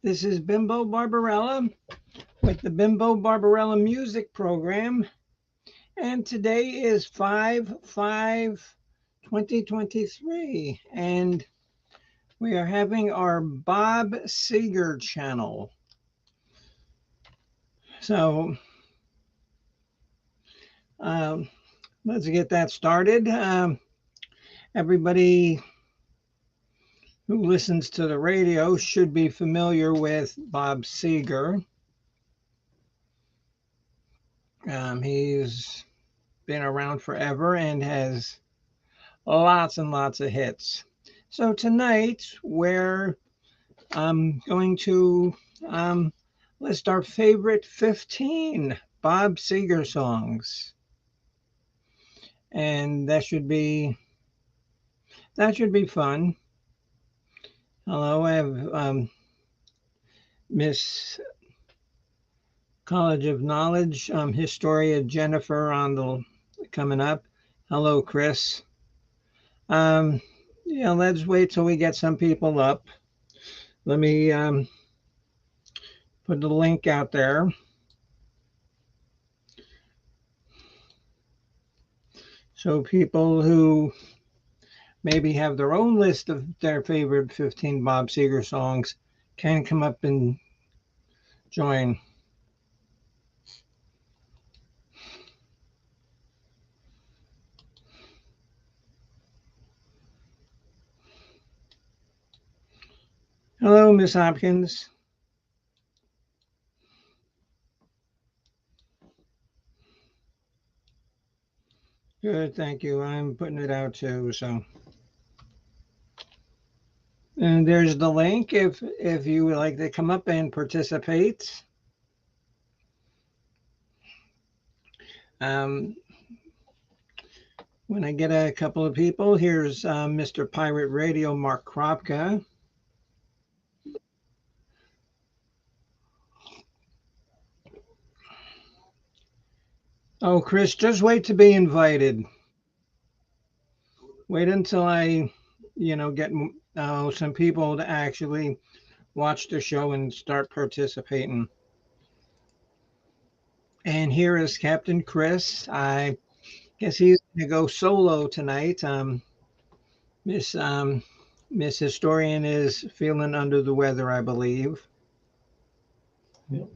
This is Bimbo Barbarella with the Bimbo Barbarella Music Program. And today is 5/5/2023. And we are having our Bob Seger channel. So let's get that started. Everybody who listens to the radio should be familiar with Bob Seger. He's been around forever and has lots and lots of hits. So tonight we're going to list our favorite 15 Bob Seger songs, and that should be fun. Hello, I have Miss College of Knowledge Historia Jennifer on the coming up. Hello, Chris. Let's wait till we get some people up. Let me put the link out there. So people who maybe have their own list of their favorite 15 Bob Seger songs can come up and join. Hello, Miss Hopkins. Good, thank you. I'm putting it out too. So, and there's the link if you would like to come up and participate. When I get a couple of people, here's Mr. Pirate Radio, Mark Kropka. Oh, Chris, just wait to be invited. Wait until I, get some people to actually watch the show and start participating. And here is Captain Chris. I guess he's going to go solo tonight. Miss Historian is feeling under the weather, I believe. Yep.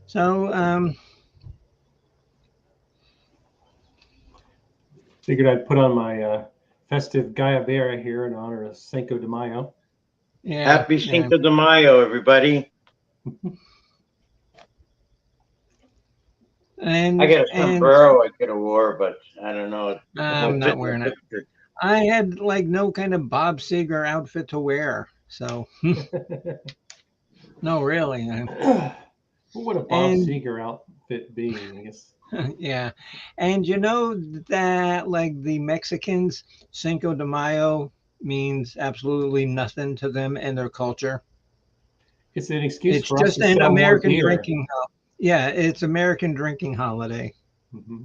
So, figured I'd put on my festive Gaiavera here in honor of Cinco de Mayo. Yeah. Happy Cinco de Mayo, everybody. And I got a sombrero I could have wore, but I don't know. I'm not wearing it. I had like no kind of Bob Seger outfit to wear, so no, really. What would a Bob Seger outfit be, I guess? Yeah, and you know that like the Mexicans, Cinco de Mayo means absolutely nothing to them and their culture. It's an excuse It's for just us to an sell American more beer. drinking. Yeah, it's American drinking holiday. Mm-hmm.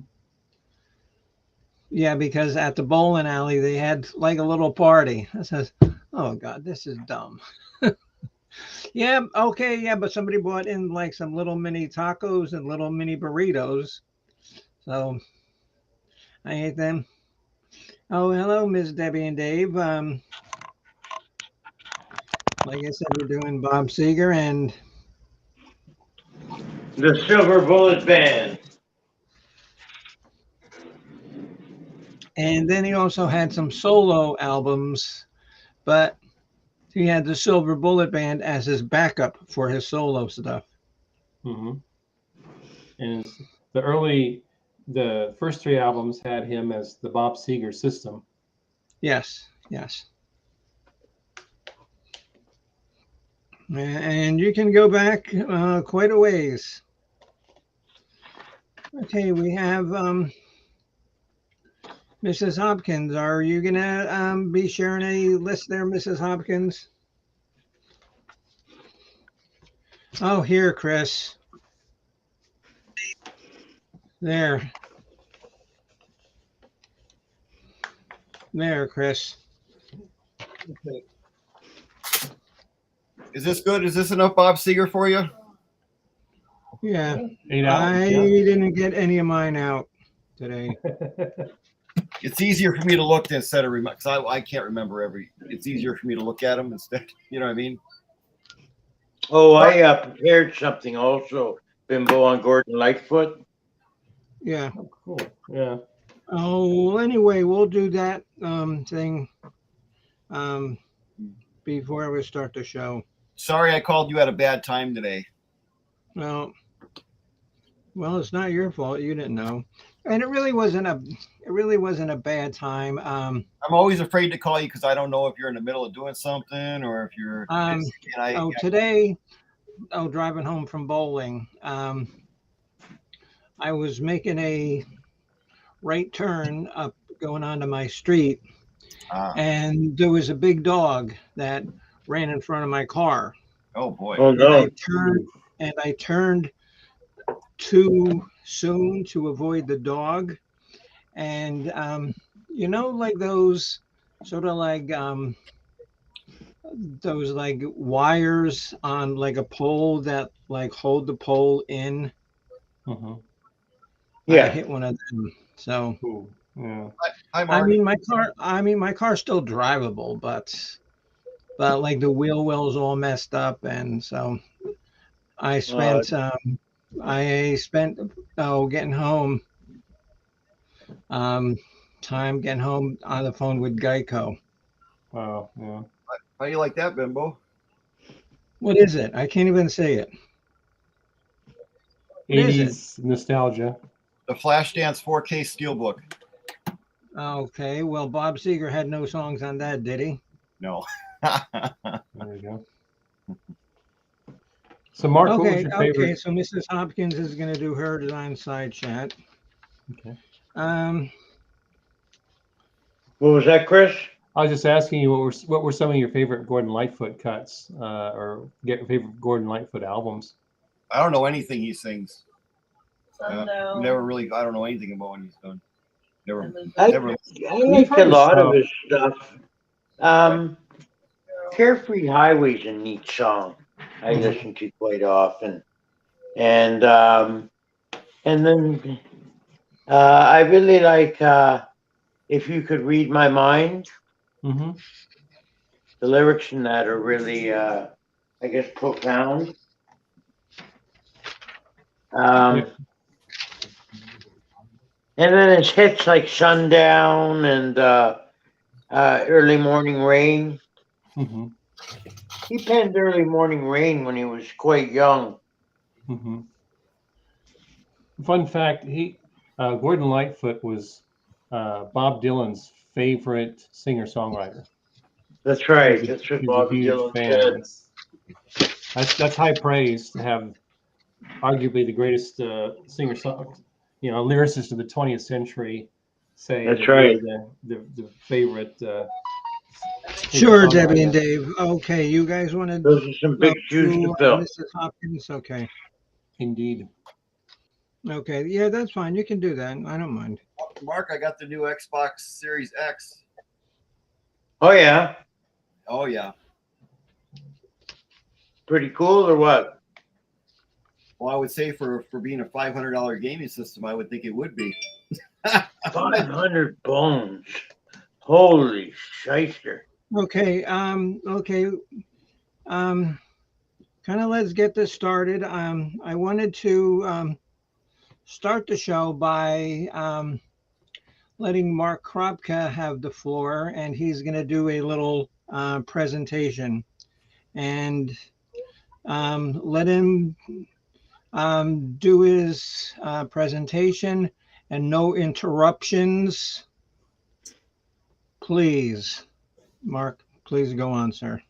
Yeah, because at the bowling alley they had like a little party. I says, "Oh God, this is dumb." Yeah, okay, yeah, but somebody brought in like some little mini tacos and little mini burritos, so I ate them. Oh, hello, Miss Debbie and Dave. Like I said, we're doing Bob Seger and the Silver Bullet Band. And then he also had some solo albums, but he had the Silver Bullet Band as his backup for his solo stuff. Mm-hmm. And the first three albums had him as the Bob Seger system. Yes, yes. And you can go back quite a ways. Okay, we have Mrs. Hopkins. Are you going to be sharing a list there, Mrs. Hopkins? Oh, here, Chris. There. There, Chris. Okay. Is this good? Is this enough Bob Seger for you? Yeah, 8 I hours. Yeah. didn't get any of mine out today. It's easier for me to look instead of remember, because I can't remember every. It's easier for me to look at them instead. You know what I mean? Oh, I prepared something also, Bimbo, on Gordon Lightfoot. Yeah. Oh, cool. Yeah. Oh, well, anyway, we'll do that thing before we start the show. Sorry, I called you at a bad time today. Well, it's not your fault. You didn't know, and it really wasn't a bad time. I'm always afraid to call you because I don't know if you're in the middle of doing something or if you're. Today, driving home from bowling, I was making a right turn up going onto my street, and there was a big dog that ran in front of my car. Oh boy! Oh no! I turned too soon to avoid the dog, and like those sort of like those like wires on like a pole that like hold the pole in. Mm-hmm. I hit one of them. So Cool. Yeah. I mean my car's still drivable, but like the wheel well's all messed up, and so I spent getting home time getting home on the phone with Geico. Wow. Yeah. How do you like that, Bimbo? What is it? I can't even say it. What is it? 80s nostalgia. The Flashdance 4K Steelbook. Okay, well, Bob Seger had no songs on that, did he? No. There you go. So, Mark, what was your favorite? Okay, so Mrs. Hopkins is going to do her design side chat. Okay. What was that, Chris? I was just asking you what were some of your favorite Gordon Lightfoot cuts, or favorite Gordon Lightfoot albums? I don't know anything he sings. Never really. I don't know anything about what he's done. I like a lot of his stuff. Carefree Highway's a neat song. I listen to quite often, and then I really like If You Could Read My Mind. Mm-hmm. The lyrics in that are really, I guess, profound. And then it's hits like Sundown and Early Morning Rain. Mm-hmm. He penned Early Morning Rain when he was quite young. Mm-hmm. Fun fact: Gordon Lightfoot was Bob Dylan's favorite singer-songwriter. That's right. That's what Bob Dylan said. That's high praise to have arguably the greatest singer-song, lyricist of the 20th century. Say that's right. The favorite. Sure, Debbie and Dave. Okay, you guys want to? Those are some big shoes to fill. Mrs. Hopkins. Okay. Indeed. Okay, yeah, that's fine. You can do that. I don't mind. Mark, I got the new Xbox Series X. Oh yeah. Oh yeah. Pretty cool, or what? Well, I would say for being a $500 gaming system, I would think it would be. 500 bones. Holy shyster. Okay. Kind of let's get this started. I wanted to start the show by letting Mark Kropka have the floor, and he's going to do a little presentation. And let him do his presentation, and no interruptions. Please, Mark, please go on, sir.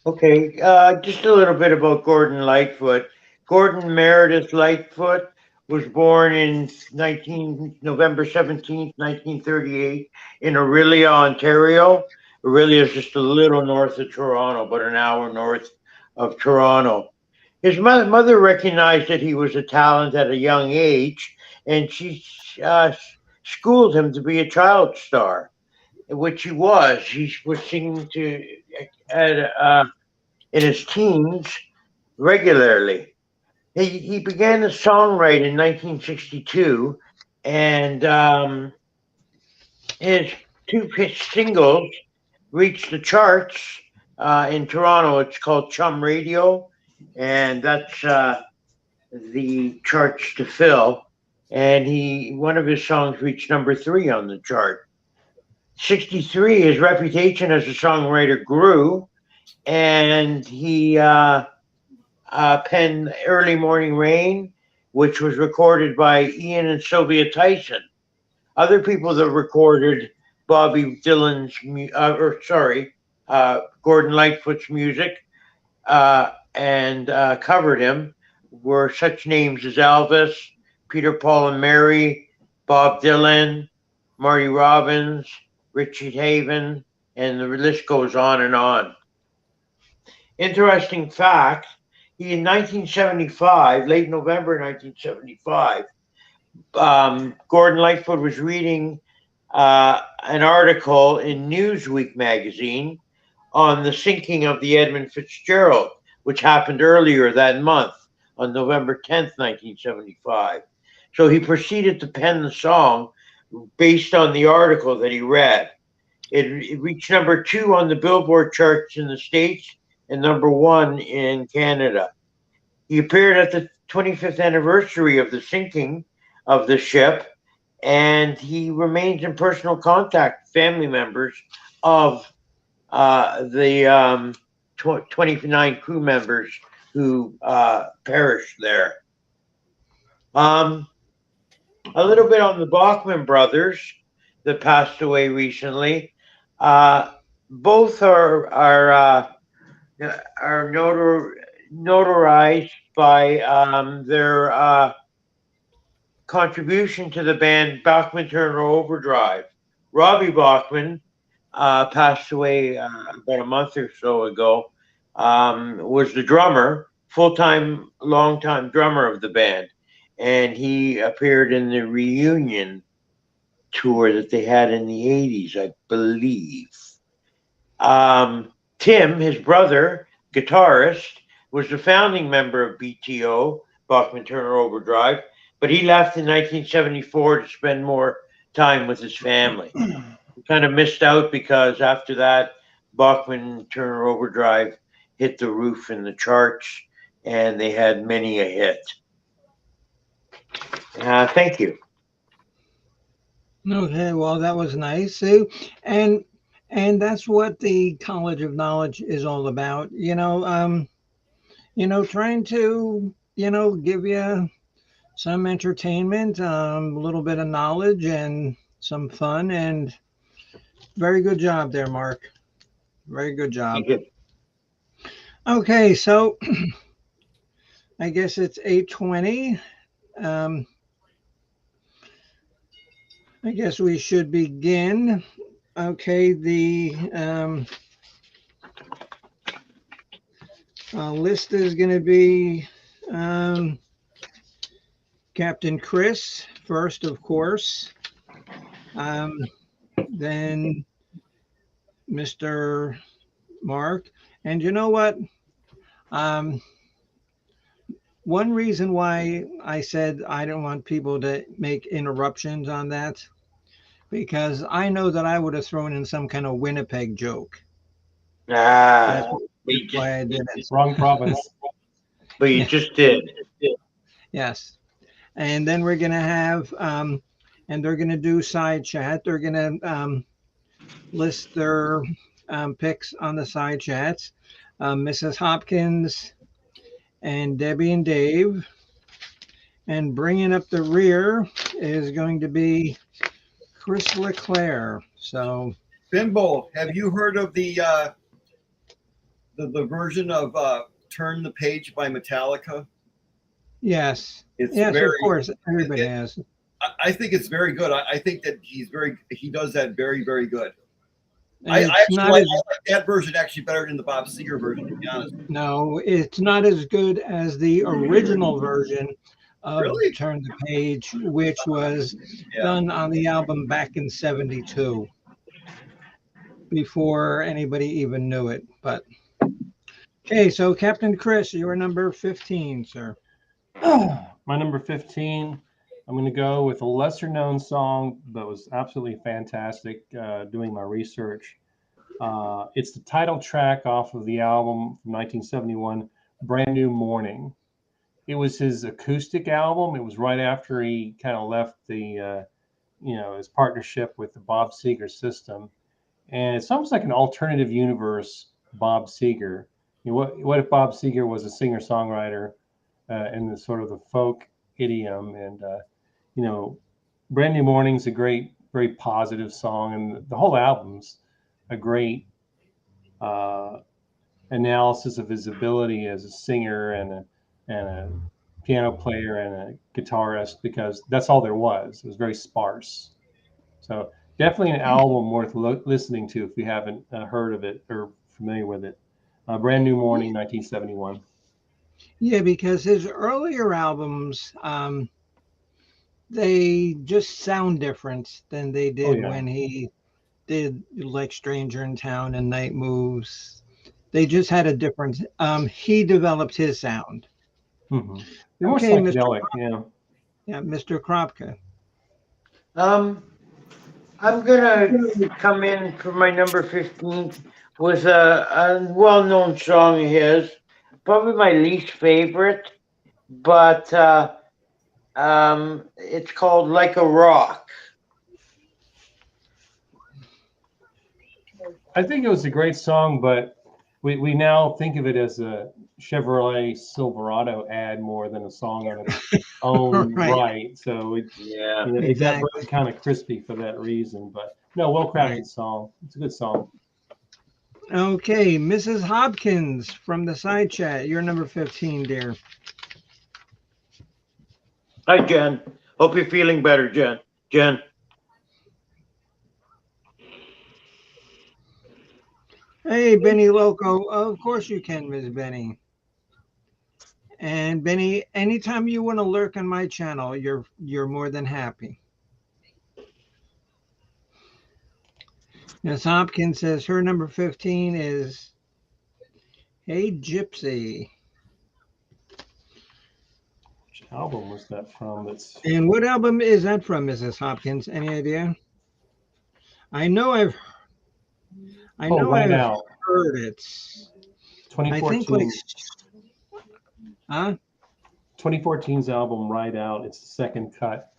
Okay, just a little bit about Gordon Lightfoot. Gordon Meredith Lightfoot was born in November 17th, 1938 in Orillia, Ontario. Orillia is just a little north of Toronto, about an hour north of Toronto. His mother recognized that he was a talent at a young age, and she schooled him to be a child star, which he was. He was singing in his teens regularly. He began to songwrite in 1962, and his two singles reached the charts in Toronto. It's called Chum Radio, and that's the charts to fill. And one of his songs reached number 3 on the chart. 63, his reputation as a songwriter grew, and he penned Early Morning Rain, which was recorded by Ian and Sylvia Tyson. Other people that recorded Bobby Dylan's, Gordon Lightfoot's music and covered him were such names as Elvis, Peter, Paul and Mary, Bob Dylan, Marty Robbins, Richie Haven, and the list goes on and on. Interesting fact, in 1975, late November 1975, Gordon Lightfoot was reading an article in Newsweek magazine on the sinking of the Edmund Fitzgerald, which happened earlier that month on November 10th, 1975. So he proceeded to pen the song based on the article that he read. It reached number 2 on the Billboard charts in the States and number 1 in Canada. He appeared at the 25th anniversary of the sinking of the ship, and he remains in personal contact with family members of the 29 crew members who perished there. A little bit on the Bachman brothers that passed away recently. Both are notarized by their contribution to the band Bachman Turner Overdrive. Robbie Bachman passed away about a month or so ago. Was the drummer, full-time, long-time drummer of the band, and he appeared in the reunion tour that they had in the 80s, I believe. Tim, his brother, guitarist, was the founding member of BTO, Bachman Turner Overdrive, but he left in 1974 to spend more time with his family. He kind of missed out because after that, Bachman Turner Overdrive hit the roof in the charts, and they had many a hit. Thank you. Okay, well, that was nice, Sue. And that's what the College of Knowledge is all about. Trying to, give you some entertainment, a little bit of knowledge and some fun, and very good job there, Mark. Very good job. Thank you. Okay, so I guess it's 8:20. I guess we should begin. Okay, the list is going to be Captain Chris first, of course. Then Mr. Mark. And you know what? One reason why I said I don't want people to make interruptions on that, because I know that I would have thrown in some kind of Winnipeg joke. That's why I did it. Wrong province. But you just did. Yes. And then we're going to have, and they're going to do side chat. They're going to list their picks on the side chats. Mrs. Hopkins and Debbie and Dave. And bringing up the rear is going to be Chris LeClaire. So, Bimbo, have you heard of the version of "Turn the Page" by Metallica? yes, It's yes, very, of course, everybody has. I think it's very good. I think that he does that very, very good. And I it's actually not like as, that version actually better than the Bob Seger version, to be honest. no, it's not as good as the original version of Really? Turn the Page, which was Yeah. done on the album back in '72, before anybody even knew it. But Okay, so Captain Chris, you're number 15, sir. My number 15, I'm going to go with a lesser known song, but was absolutely fantastic doing my research. It's the title track off of the album from 1971, Brand New Morning. It was his acoustic album. It was right after he kind of left the, his partnership with the Bob Seger system. And it's almost like an alternative universe Bob Seger. What if Bob Seger was a singer-songwriter in the sort of the folk idiom? And Brand New Morning's a great, very positive song, and the whole album's a great analysis of his ability as a singer and a piano player and a guitarist, because that's all there was. It was very sparse. So definitely an album worth listening to if you haven't heard of it or familiar with it. Brand New Morning, 1971. Yeah, because his earlier albums, they just sound different than they Oh did yeah. when he did like Stranger in Town and Night Moves. They just had a different. He developed his sound. Mm-hmm. They're more Okay, Mr. psychedelic. Yeah. Yeah, Mr. Kropka. I'm gonna come in for my number 15 with a well-known song of his, probably my least favorite, but it's called "Like a Rock." I think it was a great song, but we now think of it as a Chevrolet Silverado ad more than a song on its own Right, right. So Yeah. it got exactly. kind of crispy for that reason. But no, well Right. crafted song. It's a good song. Okay, Mrs. Hopkins from the side chat. You're number 15, dear. Hi, Jen. Hope you're feeling better, Jen. Jen. Hey, Benny Loco. Of course you can, Miss Benny. And Benny, anytime you want to lurk on my channel, you're more than happy. Miss Hopkins says her number 15 is Hey Gypsy. Which album was that from? That's And what album is that from, Mrs. Hopkins? Any idea? I know I've Right Out, heard it. I think like 2014. huh? 2014's album Right Out. It's the second cut.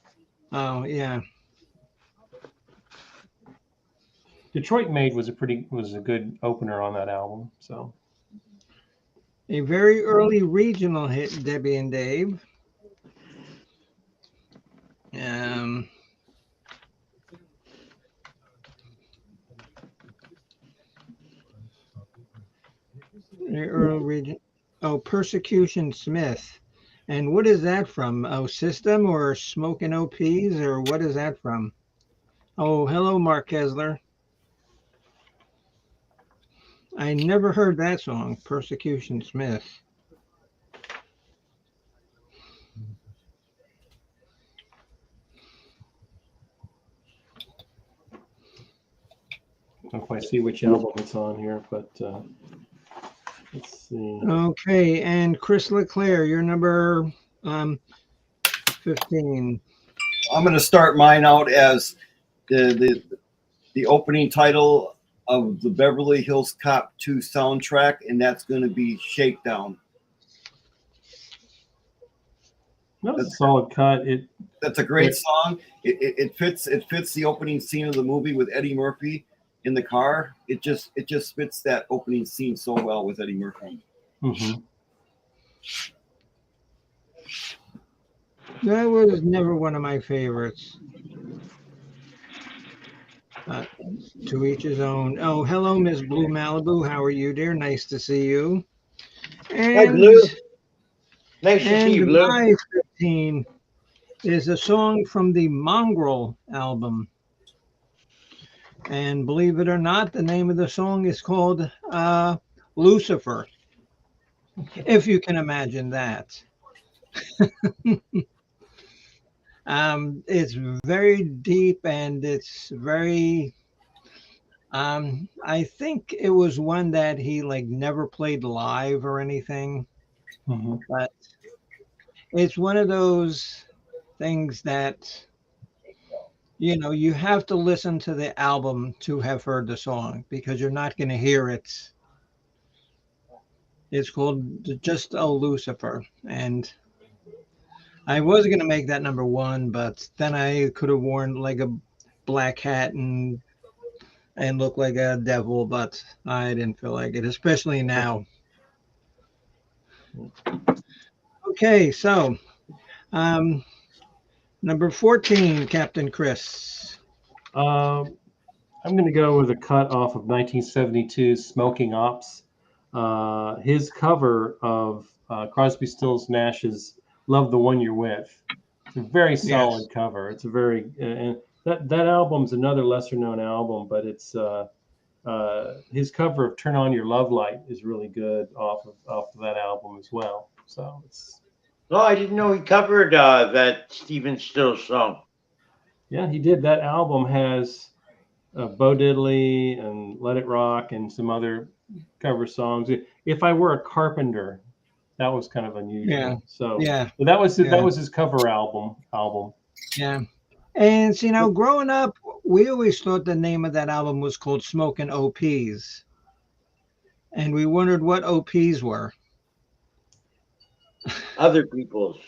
Oh yeah. Detroit Made was a good opener on that album. So A very early regional hit, Debbie and Dave. The early region. Oh, Persecution Smith. And what is that from? Oh, System or Smoking OPs or what is that from? Oh, hello, Mark Kessler. I never heard that song, Persecution Smith. I don't quite see which album it's on here, but let's see. Okay, and Chris LeClaire, you're number 15. I'm going to start mine out as the opening title of the Beverly Hills Cop 2 soundtrack, and that's going to be Shakedown. That's a solid cut. That's a great song. It fits the opening scene of the movie with Eddie Murphy in the car. It just fits that opening scene so well with Eddie Murphy. Mm-hmm. That was never one of my favorites. To each his own. Oh, hello, Miss Blue Malibu. How are you, dear? Nice to see you. Hi, And, Blue. Nice to see you, Blue. my 15 is a song from the Mongrel album. And believe it or not, the name of the song is called Lucifer. If you can imagine that. It's very deep and it's very I think it was one that he like never played live or anything, Mhm. but it's one of those things that you have to listen to the album to have heard the song because you're not going to hear it. It's called Just a Lucifer, and I was going to make that number one, but then I could have worn like a black hat and look like a devil, but I didn't feel like it, especially now. Okay, so um, number 14, Captain Chris. Um, I'm going to go with a cut off of 1972's Smoking Ops. His cover of Crosby, Stills, Nash's "Love the One You're With." It's a very Yes. solid cover. It's a very and that album's another lesser known album, but it's his cover of "Turn On Your Love Light" is really good off of that album as well. So it's No, I didn't know he covered that Stephen Stills song. yeah, he did. That album has Bo Diddley and Let It Rock and some other cover songs. If I Were a Carpenter, that was kind of Yeah. unusual. So Yeah. but that was Yeah. his cover album. Yeah. And so, growing up, we always thought the name of that album was called Smoking OPs. And we wondered what OPs were. Other people's.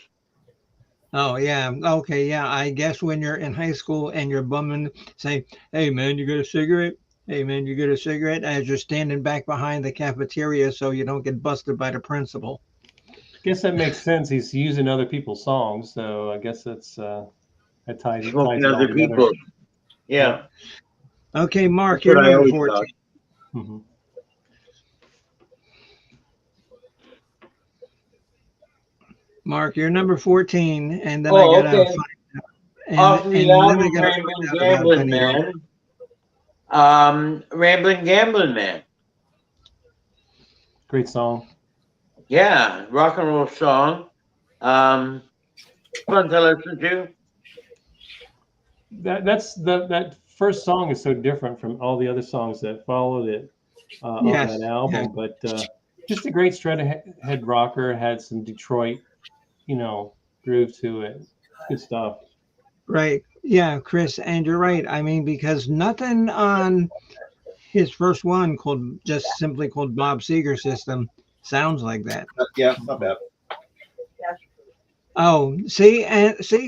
Oh, yeah. Okay. Yeah. I guess when you're in high school and you're bumming, say, hey, man, you got a cigarette? Hey, man, you got a cigarette? As you're standing back behind the cafeteria so you don't get busted by the principal. Guess that makes sense. He's using other people's songs, so I guess that's that ties Smoking it all other together. people's. Yeah, Okay, Mark, that's you're what I number always 14. thought. Hmm. Mark, you're number 14. And then I got Oh, to okay. find out. Off the And then I album got to Ramblin' find out about Gamblin' Benny Hill. Man. Ramblin' Gamblin' Man. Great song. Yeah, rock and roll song. Um, fun to listen to. That first song is so different from all the other songs that followed it on that Yes. Yeah. album. But just a great straight ahead rocker. Had some Detroit, groove to it. Good stuff. Right. Yeah, Chris, and you're right. I mean, because nothing on his first one simply called Bob Seger System sounds like that. Yeah, not bad. Oh, see,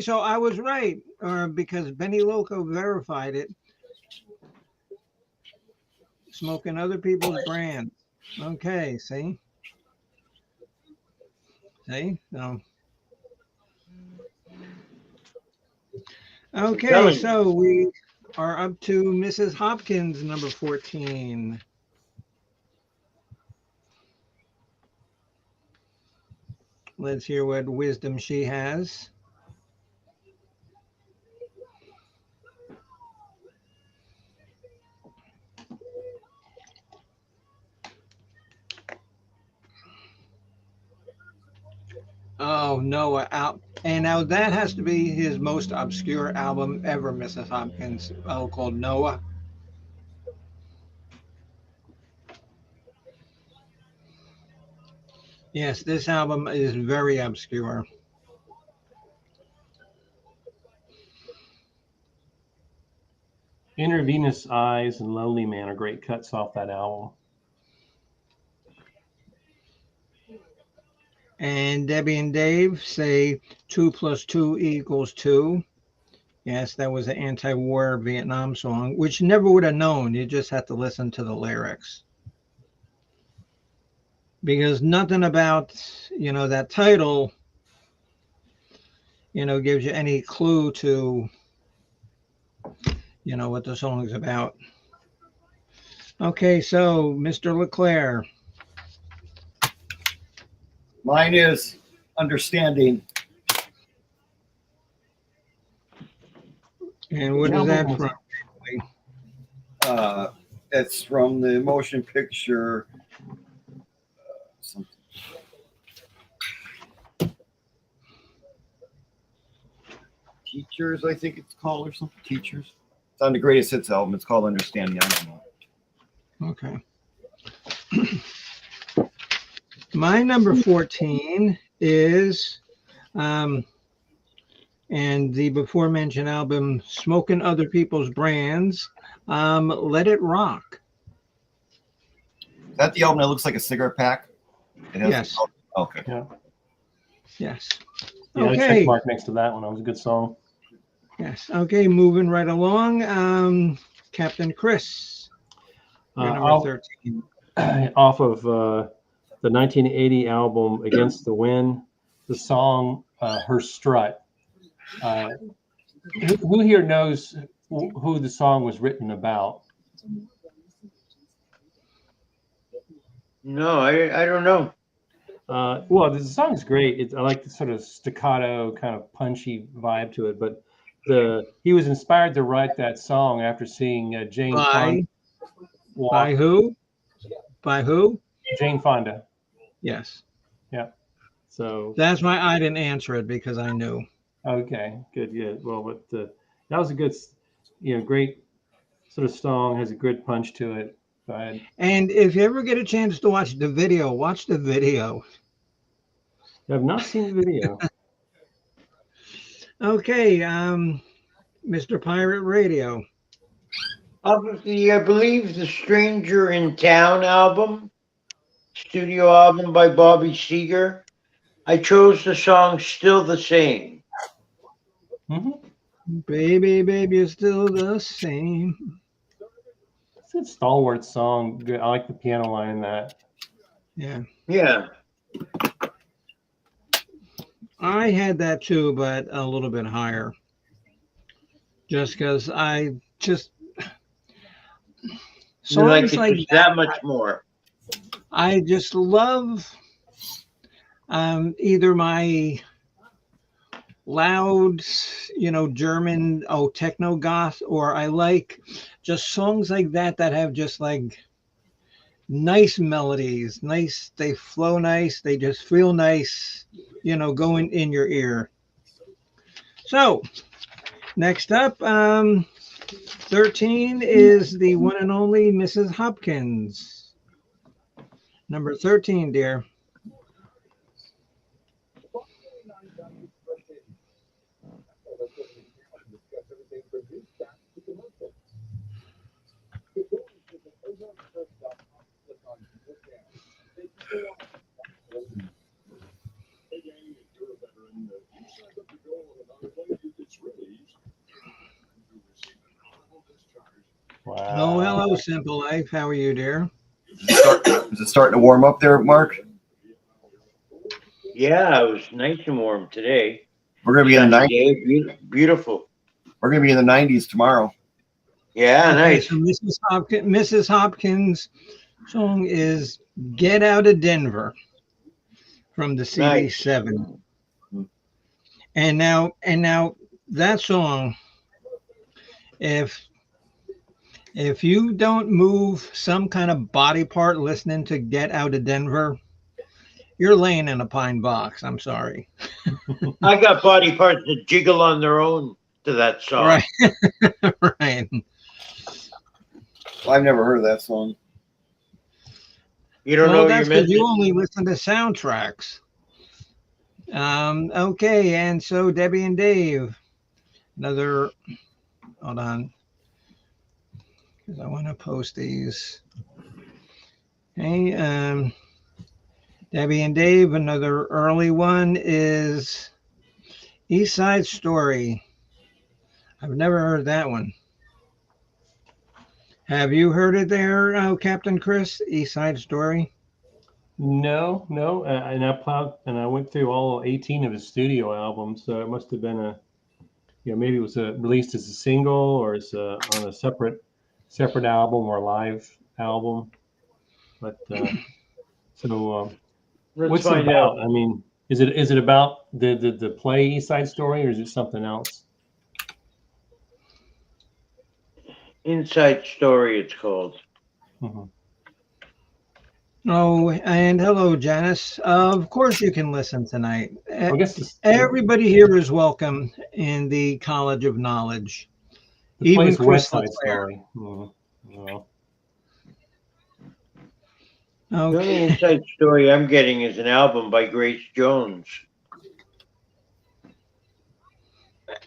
so I was right, because Benny Loco verified it. Smoking other people's brands. Okay, see, no. Okay, Telling you. so we are up to Mrs. Hopkins, number 14. Let's hear what wisdom she has. Oh, Noah out. And now that has to be his most obscure album ever, Mrs. Hopkins, called Noah. Yes, this album is very obscure. Intravenous Eyes and Lonely Man are great cuts off that album. And Debbie and Dave say 2 + 2 = 2. Yes, that was an anti-war Vietnam song, which you never would have known. You just had to listen to the lyrics. Because nothing about, that title, gives you any clue to, what the song is about. Okay, so Mr. LeClaire. Mine is Understanding. And what is that from? It's from the motion picture. Teachers, I think it's called, or something. Teachers. It's on the Greatest Hits album. It's called Understanding. I don't know. Okay. My number 14 is, and the before mentioned album, Smoking Other People's Brands, Let It Rock. Is that the album that looks like a cigarette pack? It has, Yes. Okay. Yeah. Yes. Yeah, I check Okay. mark next to that one. That was a good song. Yes. Okay. Moving right along. Captain Chris, your number 13. Off of the 1980 album Against the Wind, the song Her Strut. Who here knows who the song was written about? No, I don't know. Well, the song's great. I like the sort of staccato, kind of punchy vibe to it. But he was inspired to write that song after seeing Jane Fonda walk. By who? By who? Jane Fonda. Yes. Yeah. So that's why I didn't answer it, because I knew. Okay, good. Yeah. Well, but that was a good, great sort of song. Has a good punch to it. And if you ever get a chance to watch the video, watch the video. I've not seen the video. Okay, Mr. Pirate Radio. Obviously, I believe the Stranger in Town album, studio album by Bobby Seger. I chose the song Still the Same. Mm-hmm. Baby, baby, you're still the same. It's a stalwart song. Good. I like the piano line in that. Yeah. Yeah. I had that too, but a little bit higher. Just because I just songs like that much more. I just love either my loud, German techno goth, or I like just songs like that have just like nice melodies, nice, they flow nice, they just feel nice, going in your ear. So next up, 13 is the one and only Mrs. Hopkins. Number 13, dear. Wow. Oh, hello, Simple Life. How are you, dear? Is it starting to warm up there, Mark? Yeah, it was nice and warm today. We're going to be in the 90s. Beautiful. We're going to be in the 90s tomorrow. Yeah, okay, nice. So Mrs. Hopkins' song is "Get Out of Denver" from the CD7. Nice. And now that song, if you don't move some kind of body part listening to "Get Out of Denver," you're laying in a pine box. I'm sorry. I got body parts that jiggle on their own to that song. Right. Right. Well, I've never heard of that song. You don't know that's because you only listen to soundtracks. Okay, and so Debbie and Dave, hold on, because I want to post these. Okay, Debbie and Dave, another early one is East Side Story. I've never heard that one. Have you heard it there, Captain Chris? East Side Story? No. And I went through all 18 of his studio albums, so it must have been maybe it was released as a single or as on a separate album or live album. But what's it about? I mean, is it about the play East Side Story, or is it something else? Inside Story, it's called. Mm-hmm. Oh, and hello, Janice. Of course you can listen tonight. I guess everybody here is welcome in the College of Knowledge. The even West Side Story. Mm-hmm. Well. The only Okay. inside story I'm getting is an album by Grace Jones.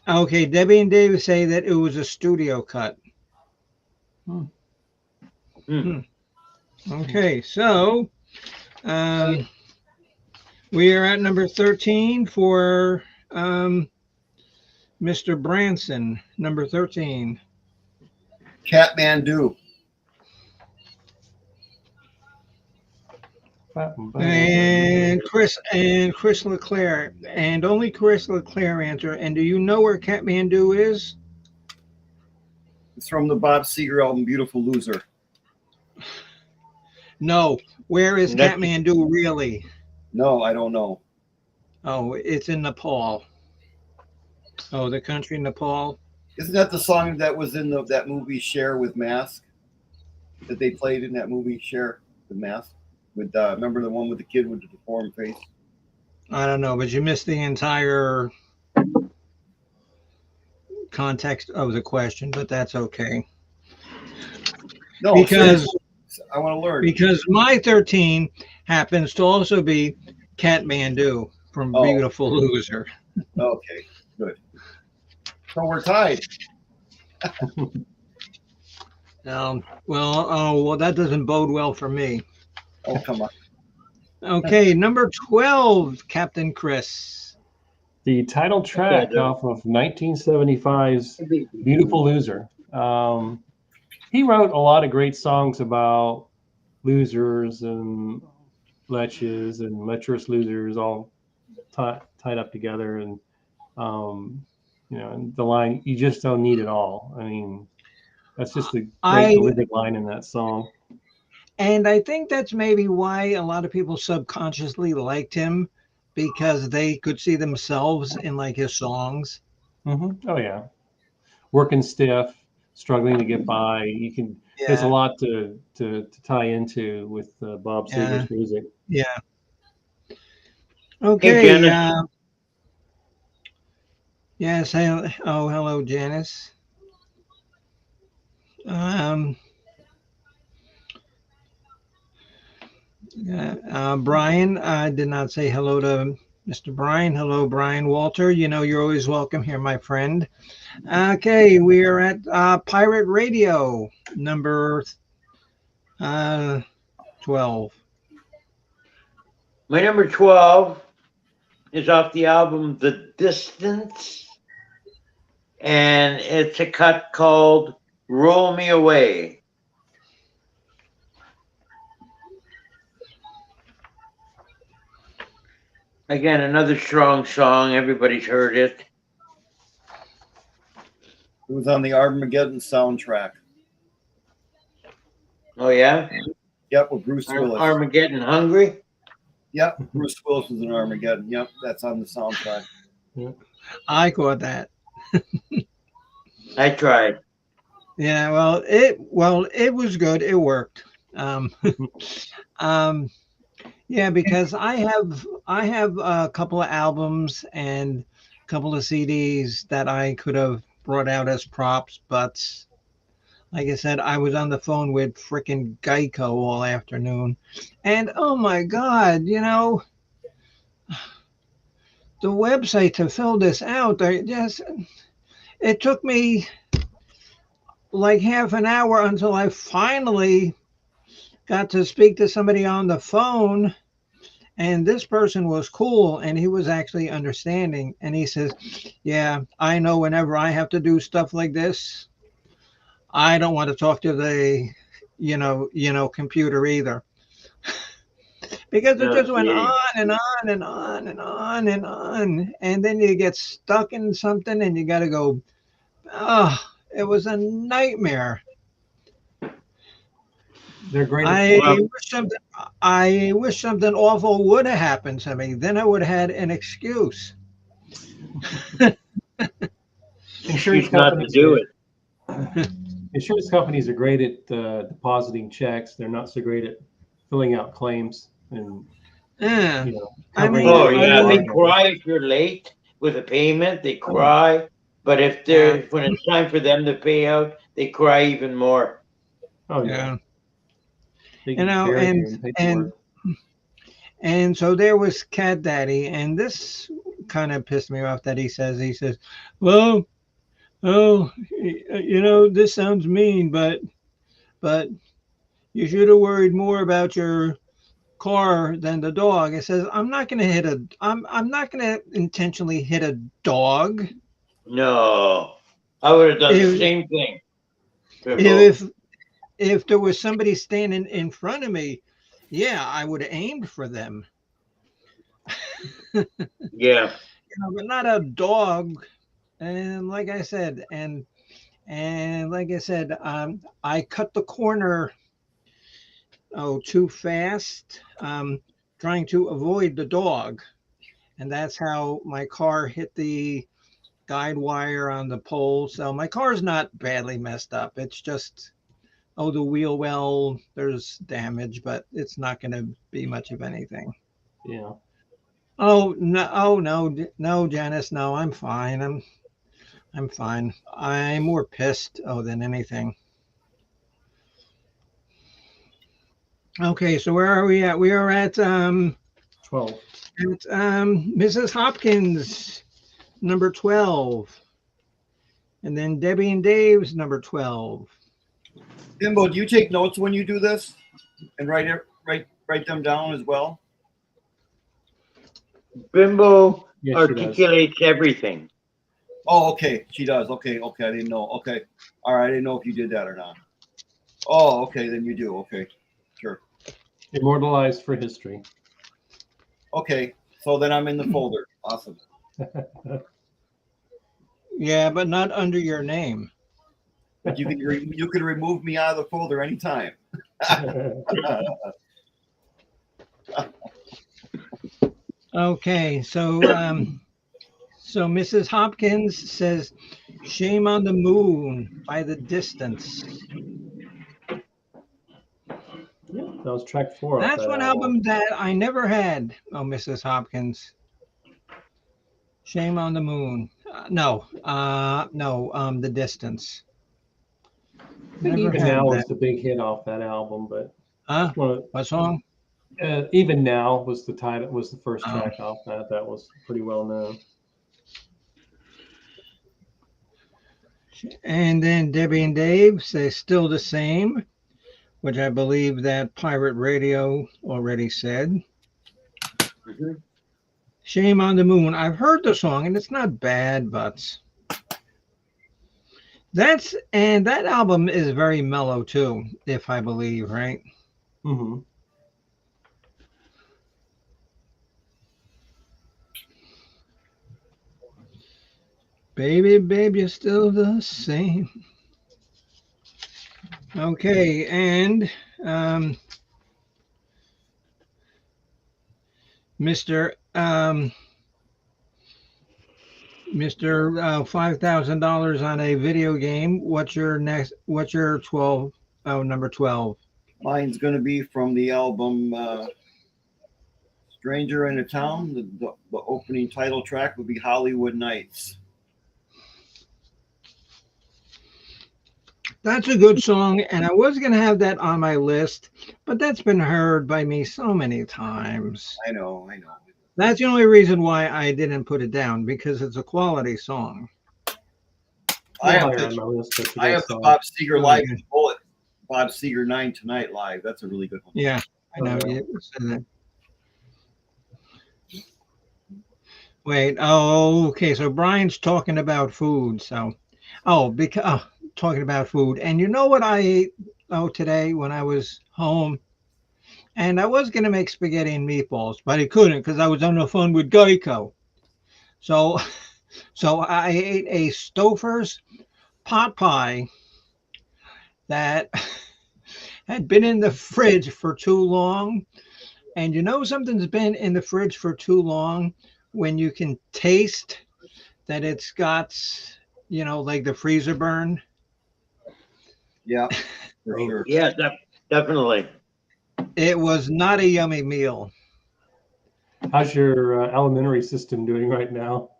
Okay. Debbie and Dave say that it was a studio cut. Hmm. Okay. So um, we are at number 13 for Mr. Branson. Number 13. Kathmandu. And Chris Leclerc, and only Chris Leclerc answer. And do you know where Kathmandu is? It's from the Bob Seger album, Beautiful Loser. No. Where is That's- Kathmandu really? No, I don't know. Oh, it's in Nepal. Oh, the country Nepal. Isn't that the song that was in that movie Share with Mask? That they played in that movie Share with Mask? With remember the one with the kid with the deformed face? I don't know, but you missed the entire context of the question, but that's okay. No, Because seriously, I want to learn. because my 13 happens to also be Kathmandu from Oh. Beautiful Loser. Okay, good. So we're tied. Well, that doesn't bode well for me. Oh, come on. Okay, number 12, Captain Chris. The title track off of 1975's Beautiful Loser. He wrote a lot of great songs about losers and leches and lecherous losers all tied up together. And, and the line, you just don't need it all. I mean, that's just a great delivered line in that song. And I think that's maybe why a lot of people subconsciously liked him, because they could see themselves in like his songs. Mm-hmm. Oh yeah, working stiff, struggling to get by. You can. Yeah. There's a lot to tie into with Bob Seger's music. Yeah. Okay. Yes. Hello, Janice. Brian, I did not say hello to Mr. Brian. Hello, Brian Walter. You know you're always welcome here, my friend. Okay, we are at Pirate Radio, number 12. My number 12 is off the album The Distance, and it's a cut called Roll Me Away. Again, another strong song. Everybody's heard it. It was on the Armageddon soundtrack. Oh, yeah? Yep, with Bruce Willis. Armageddon Hungry? Yep, Bruce Willis was in Armageddon. Yep, that's on the soundtrack. I caught that. I tried. Yeah, well, it was good. It worked. Yeah, because I have a couple of albums and a couple of CDs that I could have brought out as props, but like I said, I was on the phone with frickin' Geico all afternoon, and oh my God, the website to fill this out, it took me like half an hour until I finally got to speak to somebody on the phone, and this person was cool, and he was actually understanding, and he says, yeah, I know whenever I have to do stuff like this, I don't want to talk to the computer either. Because it just went on and on and on and on and on, and then you get stuck in something and you got to go, it was a nightmare. They're great. I wish something awful would have happened to me. Then I would have had an excuse. Insurance not to do it. Insurance companies are great at depositing checks. They're not so great at filling out claims and Yeah. covering. They cry if you're late with a payment. They cry, but when it's time for them to pay out, they cry even more. Oh yeah. They You get know, buried in paperwork. and so there was Cat Daddy, and this kind of pissed me off that he says, well, oh, you know, this sounds mean, but you should have worried more about your car than the dog. It says, I'm not gonna intentionally hit a dog. No, I would have done the If same thing. Bimbo. if if there was somebody standing in front of me, yeah, I would have aimed for them. Yeah. But not a dog. And like I said, and like I said, I cut the corner too fast, trying to avoid the dog, and that's how my car hit the guide wire on the pole. So my car's not badly messed up. It's just the wheel well, there's damage, but it's not going to be much of anything. Yeah. Oh no! Oh no! No, Janice. No, I'm fine. I'm fine. I'm more pissed than anything. Okay, so where are we at? We are at 12. Mrs. Hopkins, number 12, and then Debbie and Dave's number 12. Bimbo, do you take notes when you do this and write them down as well? Bimbo Yes, she does. articulates everything. Oh, okay. She does. Okay. I didn't know. Okay. All right. I didn't know if you did that or not. Oh, okay. Then you do. Okay. Sure. Immortalized for history. Okay. So then I'm in the folder. Awesome. Yeah, but not under your name. But you can remove me out of the folder anytime. Okay, so Mrs. Hopkins says, "Shame on the Moon" by The Distance. Yeah, that was track 4. That's one album that I never had. Oh, Mrs. Hopkins. Shame on the Moon. No, The Distance. I think Never Even had Now that. was the big hit off that album, but Huh? What song? Even Now was the title, was the first Oh. track off that. That was pretty well known. And then Debbie and Dave say Still the Same, which I believe that Pirate Radio already said. Mm-hmm. Shame on the Moon. I've heard the song and it's not bad, but that album is very mellow too, if I believe, right? Mm-hmm. Baby, baby, you're still the same. Okay, and Mr. $5,000 on a video game. What's your 12? Oh, number 12. Mine's going to be from the album Stranger in a Town. The opening title track would be Hollywood Nights. That's a good song, and I was going to have that on my list, but that's been heard by me so many times. I know. That's the only reason why I didn't put it down, because it's a quality song. I have on my list, but I have the song. Bob Seger Oh, live good. bullet. Bob Seger 9 Tonight live. That's a really good one. Yeah, I know. Oh, yeah. You said that. Wait. Oh, okay. So Brian's talking about food. So, because talking about food, and you know what I ate today when I was home, and I was gonna make spaghetti and meatballs, but I couldn't because I was on the phone with Geico. So, so I ate a Stouffer's pot pie that had been in the fridge for too long. And you know something's been in the fridge for too long when you can taste that it's got, like the freezer burn. Yeah, for sure. Yeah, definitely. It was not a yummy meal. How's your alimentary system doing right now?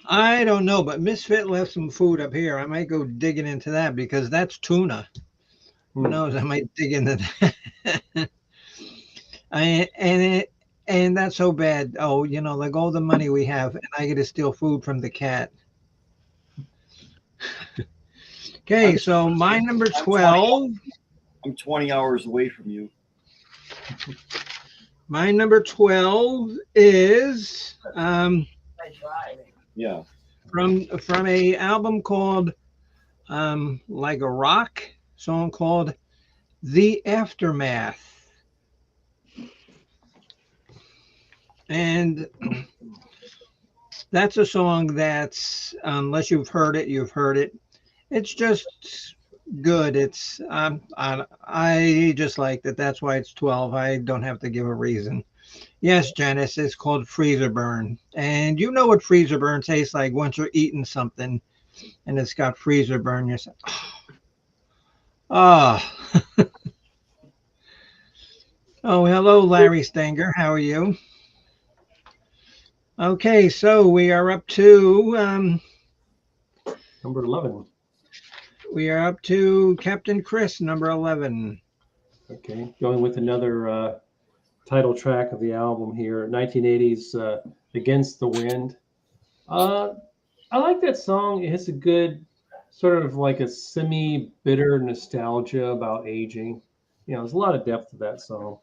I don't know, but Misfit left some food up here. I might go digging into that because that's tuna. Who knows? I might dig into that. And that's so bad. Oh, like all the money we have, and I get to steal food from the cat. Okay, so my number 12. I'm 20 hours away from you. My number 12 is Yeah. from a album called like a rock song called The Aftermath. And that's a song that's, unless you've heard it, you've heard it. It's just good. It's I just like that. That's why it's 12. I don't have to give a reason. Yes, Janice, it's called freezer burn. And you know what freezer burn tastes like once you're eating something and it's got freezer burn. You're saying, oh. Oh, hello, Larry Stenger. How are you? Okay, so we are up to Number 11. we are up to Captain Chris, number 11. Okay, going with another title track of the album here, 1980s, Against the Wind. I like that song. It has a good sort of like a semi-bitter nostalgia about aging. There's a lot of depth to that song.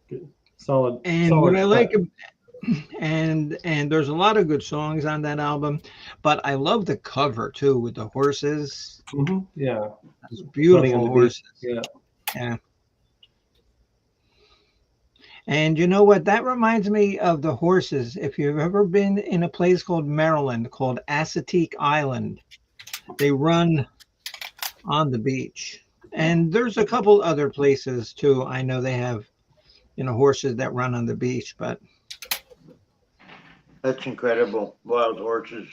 Good. Solid. And solid what I like, track. and there's a lot of good songs on that album, but I love the cover too with the horses. Yeah. Those Running on beautiful the horses. beach. Yeah. Yeah. And you know what? That reminds me of the horses. If you've ever been in a place called Maryland, called Assateague Island, they run on the beach. And there's a couple other places too. I know they have, horses that run on the beach, but That's incredible. Wild horses.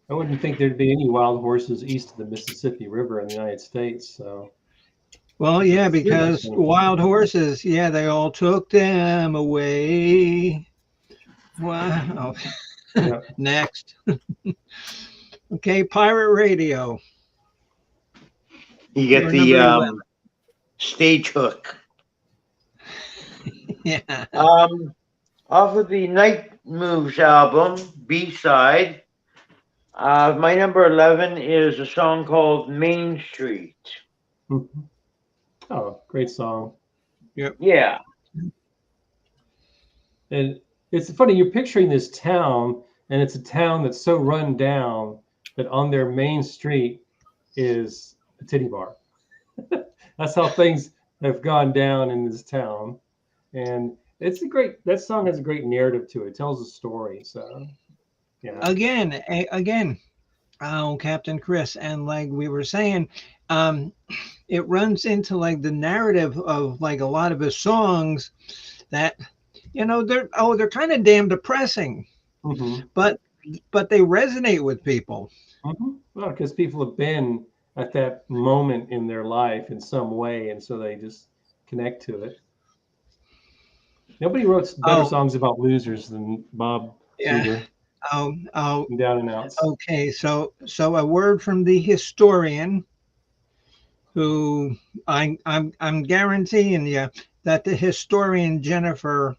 I wouldn't think there'd be any wild horses east of the Mississippi River in the United States. So, well, yeah, because wild horses, yeah, they all took them away. Wow. yeah. Next. Okay, Pirate Radio. You get You're the number 11. stage hook. Yeah. Off of the Night Moves album, B-side, my number 11 is a song called Main Street. Mhm. Oh, great song. Yeah. And it's funny, you're picturing this town, and it's a town that's so run down that on their main street is a titty bar. That's how things have gone down in this town. And that song has a great narrative to it. It tells a story. So, yeah. Again, oh, Captain Chris. And like we were saying, it runs into like the narrative of like a lot of his songs that, they're kind of damn depressing, but they resonate with people. Well, because people have been at that moment in their life in some way, and so they just connect to it. Nobody wrote better songs about losers than Bob Seger. Down and Outs. Okay, so a word from the historian, who I'm guaranteeing you that the historian Jennifer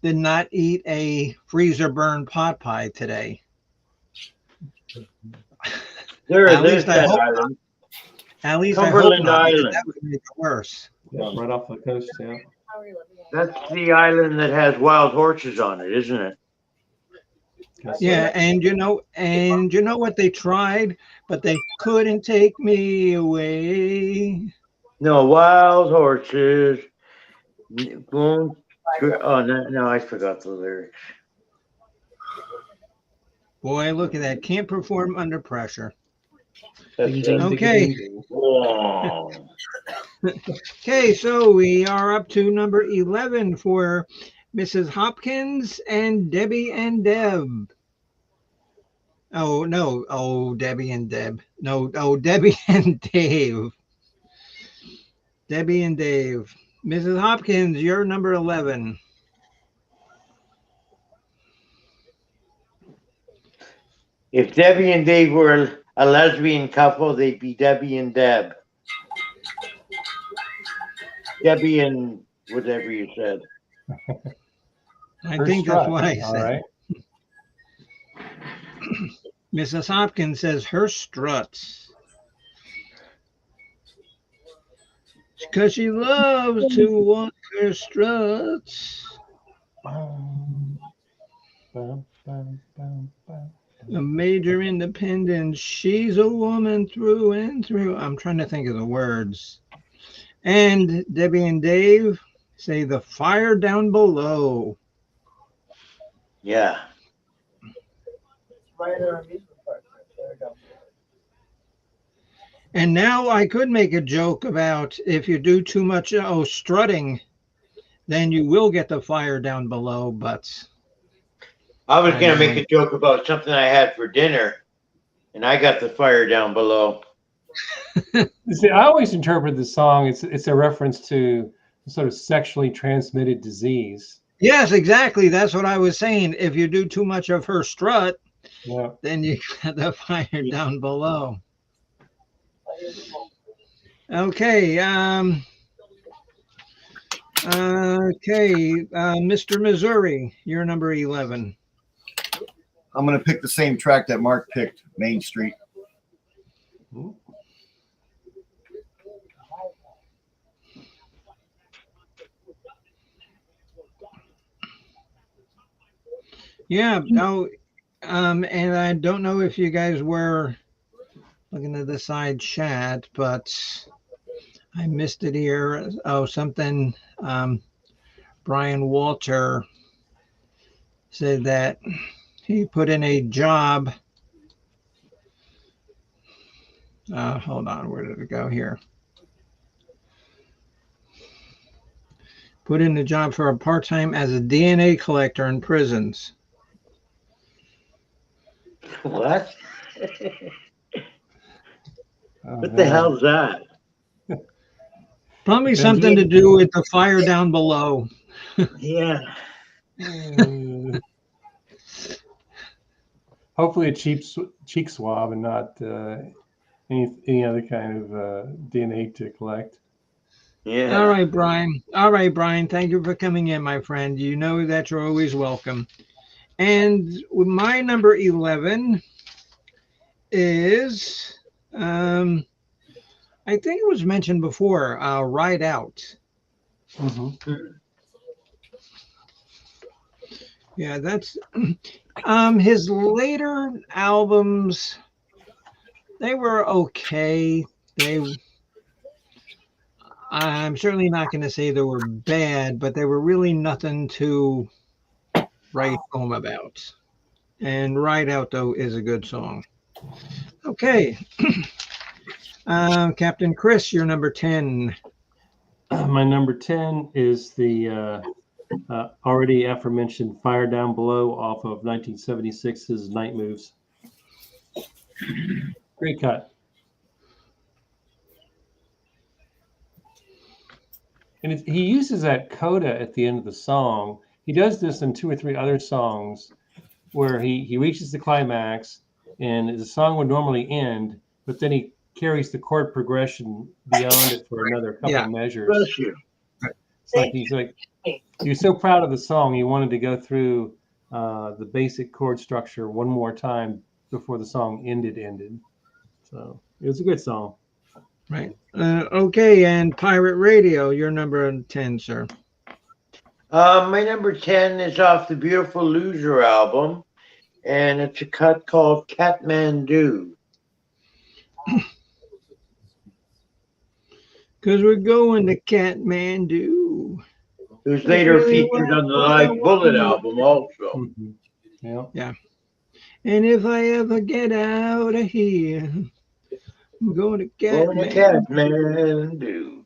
did not eat a freezer burn pot pie today. At least I hope. At least Cumberland Island. That would make it worse. Yeah, right off the coast. Yeah. That's the island that has wild horses on it, isn't it? Yeah, and you know what they tried, but they couldn't take me away. No, wild horses. Oh no, I forgot the lyrics. Boy, look at that! Can't perform under pressure. Okay. Okay, so we are up to number 11 for Mrs. Hopkins and Debbie and Deb. Oh, no. Oh, Debbie and Deb. No. Oh, Debbie and Dave. Debbie and Dave. Mrs. Hopkins, you're number 11. If Debbie and Dave were a lesbian couple. They'd be Debbie and Deb. Debbie and whatever you said. I Her think that's strut. what I All said. right. Mrs. Hopkins says her struts. Because she loves to walk her struts. Bum, bum, bum, bum, bum. A major independent. She's a woman through and through. I'm trying to think of the words. And Debbie and Dave say the fire down below. Yeah. And now I could make a joke about if you do too much strutting, then you will get the fire down below. But I was I going to know. make a joke about something I had for dinner, and I got the fire down below. See, I always interpret the song, it's a reference to sort of sexually transmitted disease. Yes, exactly. That's what I was saying. If you do too much of her strut, Yeah. then you got the fire down below. Okay. Mr. Missouri, you're number 11. I'm going to pick the same track that Mark picked, Main Street. Yeah. No. And I don't know if you guys were looking at the side chat, but I missed it here. Oh, something. Brian Walter said that he put in a job. Hold on, where did it go here? Put in a job for a part-time as a DNA collector in prisons. What? Oh, What the man. hell's that? Probably Depends something to what- do with the fire down below. Yeah. Hopefully a cheek swab and not any other kind of DNA to collect. Yeah. All right, Brian. All right, Brian. Thank you for coming in, my friend. You know that you're always welcome. And with my number 11 is, I think it was mentioned before, Ride Out. Mm-hmm. Yeah, that's his later albums. They were okay. I'm certainly not going to say they were bad, but they were really nothing to write home about. And Ride Out, though, is a good song. Okay. Captain Chris, you're number 10. My number 10 is the already aforementioned Fire Down Below off of 1976's Night Moves. Great cut. And he uses that coda at the end of the song. He does this in 2 or 3 other songs where he reaches the climax and the song would normally end, but then he carries the chord progression beyond it for another couple of measures. Bless you. It's like he's like, you're so proud of the song, you wanted to go through the basic chord structure one more time before the song ended. So it was a good song. Right. Okay, and Pirate Radio, you're number 10, sir. My number 10 is off the Beautiful Loser album, and it's a cut called Kathmandu. Because we're going to Kathmandu. It was later featured on the Live Bullet album also. Mm-hmm. Yeah. And if I ever get out of here, I'm going to Kathmandu.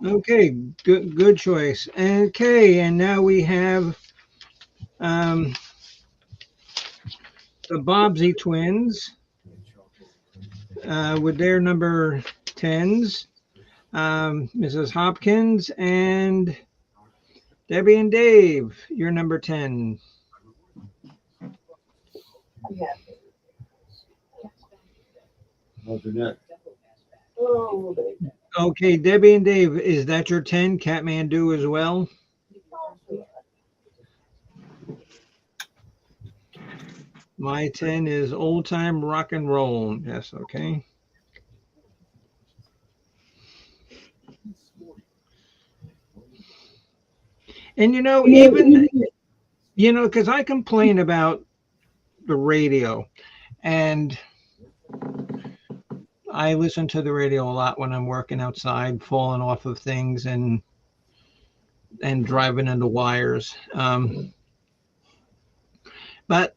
Okay, good choice. Okay, and now we have the Bobbsey twins with their number 10s. Mrs. Hopkins and Debbie and Dave, your number 10. Alternate. Okay, Debbie and Dave, is that your 10? Kathmandu as well? My 10 is old time rock and roll. Yes, okay. And even, because I complain about the radio, and I listen to the radio a lot when I'm working outside, falling off of things and driving into wires. But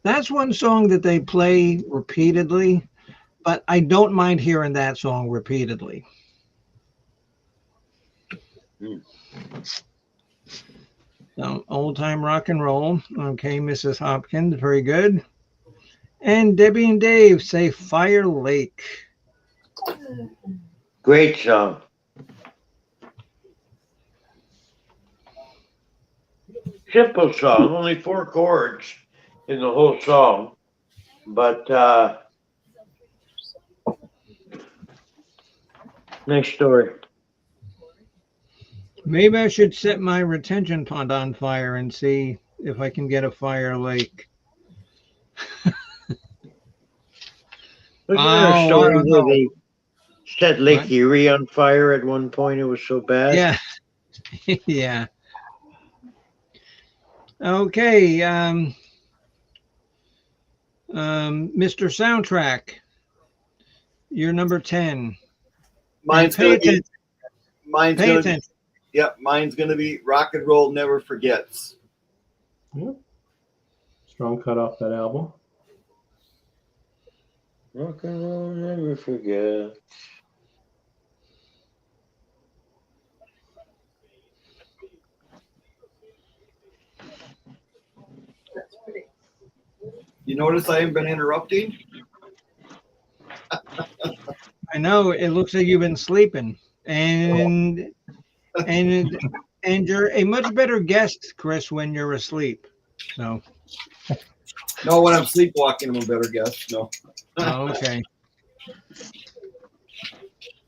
that's one song that they play repeatedly, but I don't mind hearing that song repeatedly. So, old time rock and roll. Okay, Mrs. Hopkins, very good. And Debbie and Dave say Fire Lake. Great song. Simple song, only 4 chords in the whole song, but nice story. Maybe I should set my retention pond on fire and see if I can get a Fire Lake. Wasn't there a I story don't where know. they set Lake What? Erie on fire at one point? It was so bad. Yeah. Yeah. Okay. Mr. Soundtrack, you're number 10. Mine's Pay gonna attention. be. Mine's Pay gonna attention. be. Yep. Mine's gonna be Rock and Roll Never Forgets. Yeah. Strong cut off that album. Rock and roll, never forget. You notice I haven't been interrupting? I know it looks like you've been sleeping, and you're a much better guest, Chris, when you're asleep. So, No, when I'm sleepwalking, I'm a better guest. No. okay.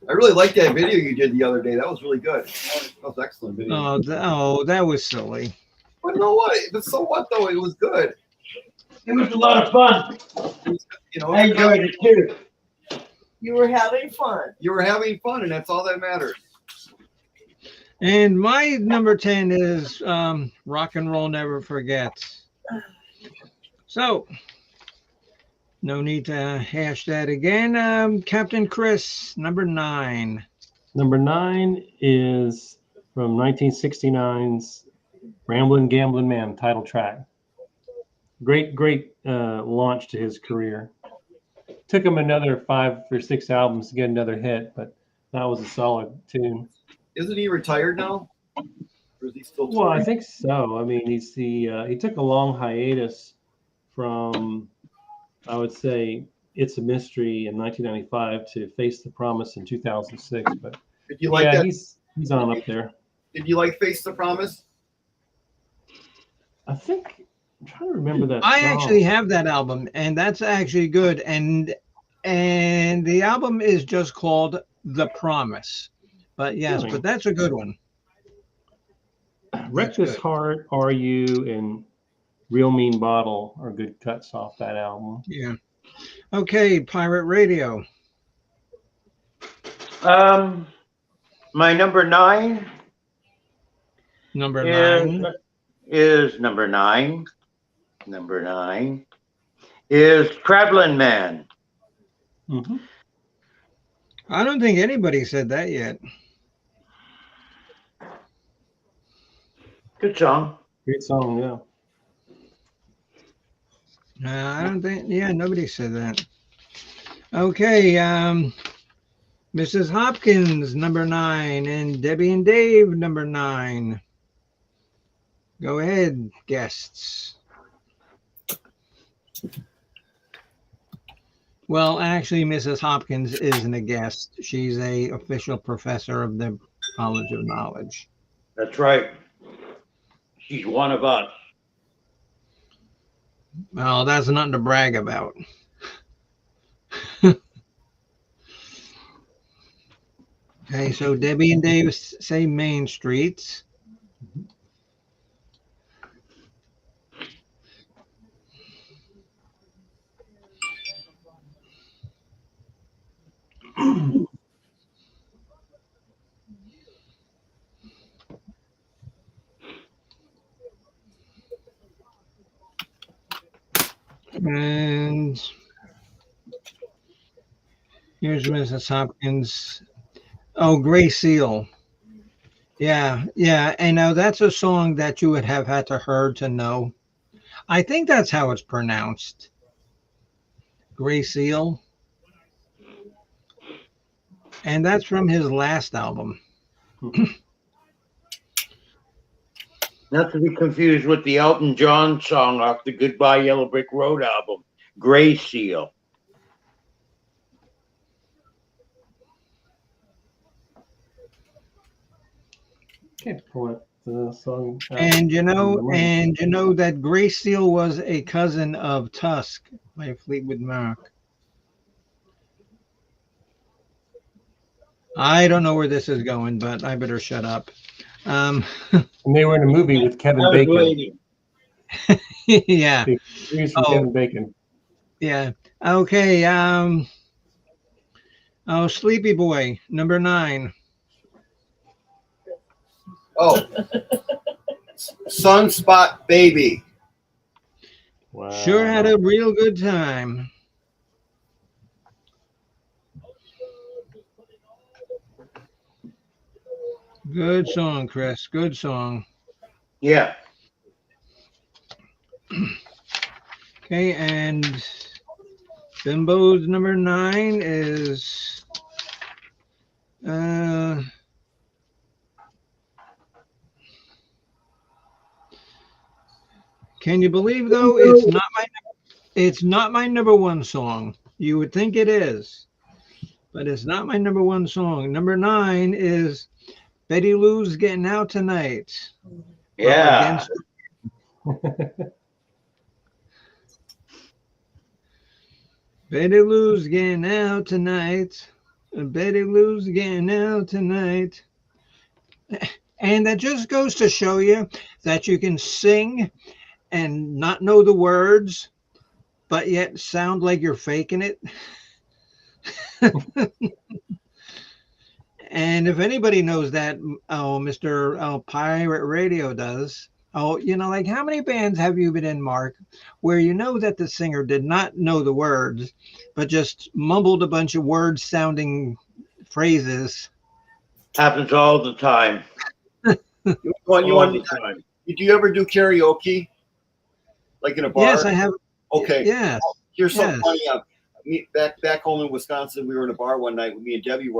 I really liked that video you did the other day. That was really good. That was excellent video. That was silly. But no what? But so what though? It was good. It was a lot of fun. You know, I enjoyed it too. You were having fun. you were having fun, and that's all that matters. And my number 10 is Rock and Roll Never Forgets. So, no need to hash that again. Captain Chris, number 9. Number 9 is from 1969's Ramblin' Gamblin' Man title track. Great launch to his career. Took him another 5 or 6 albums to get another hit, but that was a solid tune. Isn't he retired now? Or is he still? Well, I think so. I mean, he took a long hiatus from, I would say, It's a Mystery in 1995 to Face the Promise in 2006. But Did you like that? he's on up there. Did you like Face the Promise? I think I'm trying to remember that. I song. actually have that album, and that's actually good. And the album is just called The Promise. But yes, Really? but that's a good one. Reckless good. Heart, Are You, and Real Mean Bottle are good cuts off that album. Yeah. Okay, Pirate Radio. My number 9 Number is 9. number 9. Number 9 is Traveling Man. Mm-hmm. I don't think anybody said that yet. Good song. Great song, yeah. I don't think, nobody said that. Okay, Mrs. Hopkins, number 9, and Debbie and Dave, number 9. Go ahead, guests. Well, actually, Mrs. Hopkins isn't a guest. She's a official professor of the College of Knowledge. That's right. She's one of us. Well, that's nothing to brag about. Okay, so Debbie and Dave say Main Streets. And here's Mrs. Hopkins. Oh, Gray Seal. Yeah, yeah. And now that's a song that you would have had to heard to know. I think that's how it's pronounced. Gray Seal. And that's from his last album. Not to be confused with the Elton John song off the Goodbye Yellow Brick Road album, Gray Seal. Can't pull up the song. And you know that Gray Seal was a cousin of Tusk by Fleetwood Mac. I don't know where this is going, but I better shut up. And they were in a movie with Kevin I was Bacon. waiting. Yeah. He's from Kevin Bacon. Yeah. Okay. Oh, Sleepy Boy, number 9. Oh, Sunspot Baby. Wow. Sure had a real good time. Good song, Chris. Good song. Yeah. Okay, and Bimbo's number 9 is can you believe though it's not my number 1 song. You would think it is, but it's not my number 1 song. Number 9 is Betty Lou's Getting Out Tonight. Yeah. Betty Lou's getting out tonight. Betty Lou's getting out tonight. And that just goes to show you that you can sing and not know the words, but yet sound like you're faking it. And if anybody knows that, oh, Mr. Pirate Radio does. Oh, like how many bands have you been in, Mark, where you know that the singer did not know the words, but just mumbled a bunch of words sounding phrases? Happens all the time. You All want, the time. did you ever do karaoke? Like in a bar? Yes, I have. Okay. Yes. Here's something Yes. funny. Back home in Wisconsin, we were in a bar one night with me and Debbie and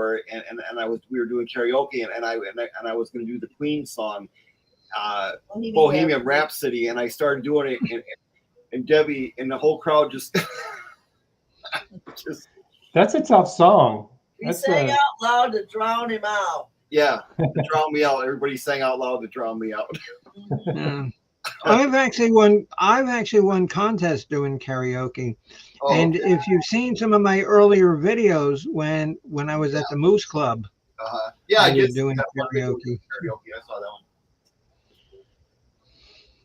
we were doing karaoke and I was going to do the Queen song, Bohemian Rhapsody, and I started doing it and Debbie and the whole crowd just That's a tough song. We sang out loud to drown him out. Yeah, to drown me out. Everybody sang out loud to drown me out. Yeah. I've actually won contests doing karaoke. Oh, And if you've seen some of my earlier videos when I was at the Moose Club, yeah, I I was did doing that one video karaoke. I saw that one.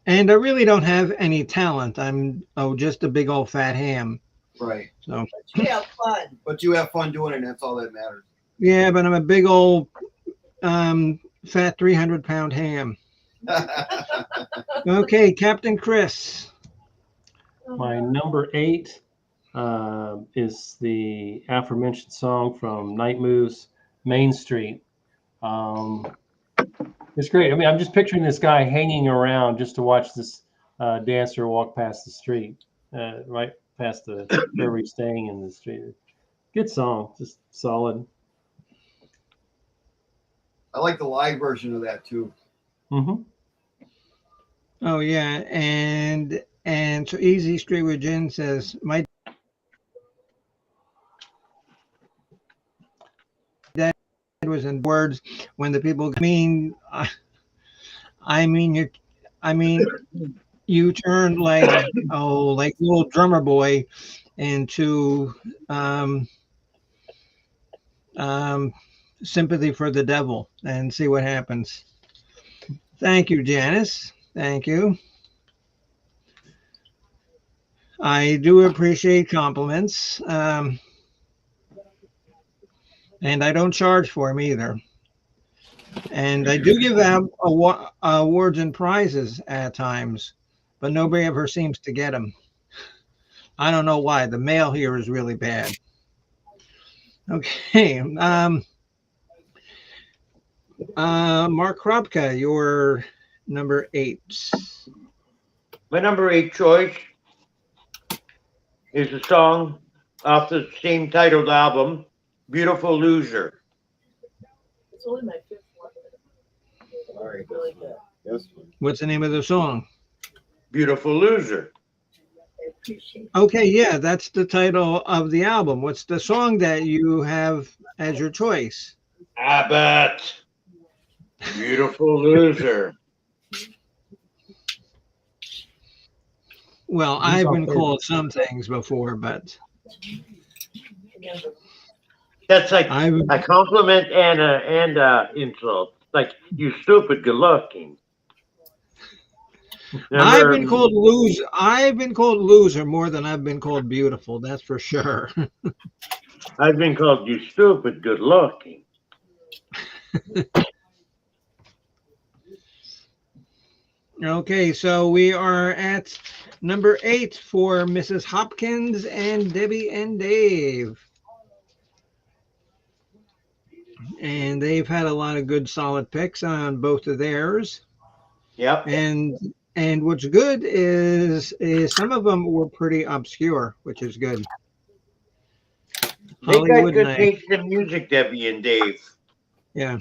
And I really don't have any talent. I'm just a big old fat ham. Right. So We have fun. But you have fun doing it, and that's all that matters. yeah, but I'm a big old fat 300-pound ham. Okay, Captain Chris. My number 8 is the aforementioned song from Night Moves, Main Street. It's great. I mean, I'm just picturing this guy hanging around just to watch this dancer walk past the street, right past wherever he's staying in the street. Good song, just solid. I like the live version of that too. Mm-hmm. Oh yeah, and so Easy Street with Jen says my dad was in words when the people I mean you turned like like little drummer boy into um, sympathy for the devil and see what happens. Thank you, Janice. Thank you. I do appreciate compliments, and I don't charge for them either. And I do give out awards and prizes at times, but nobody ever seems to get them. I don't know why. The mail here is really bad. Okay. Mark Kropka, your number 8. My number 8 choice is a song off the same titled album, Beautiful Loser. It's only my fifth one. All right. Really good. Yes. What's the name of the song? Beautiful Loser. I appreciate it. Okay, yeah, that's the title of the album. What's the song that you have as your choice? Abbott. Beautiful Loser. Well, These I've are been favorite. called some things before, but Remember, That's like I've a compliment and a insult. Like, you stupid good looking. I've been called loser. I've been called loser more than I've been called beautiful. That's for sure. I've been called you stupid good looking. Okay, so we are at number 8 for Mrs. Hopkins and Debbie and Dave. And they've had a lot of good solid picks on both of theirs. Yep. And what's good is some of them were pretty obscure, which is good. They got Hollywood good Night. taste in music, Debbie and Dave. Yeah.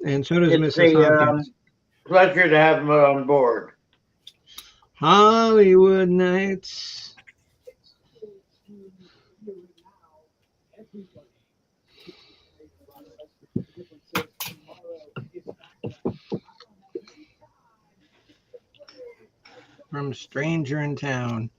And so does It's Mrs. a Hopkins. pleasure to have them on board. Hollywood Nights. From Stranger in Town.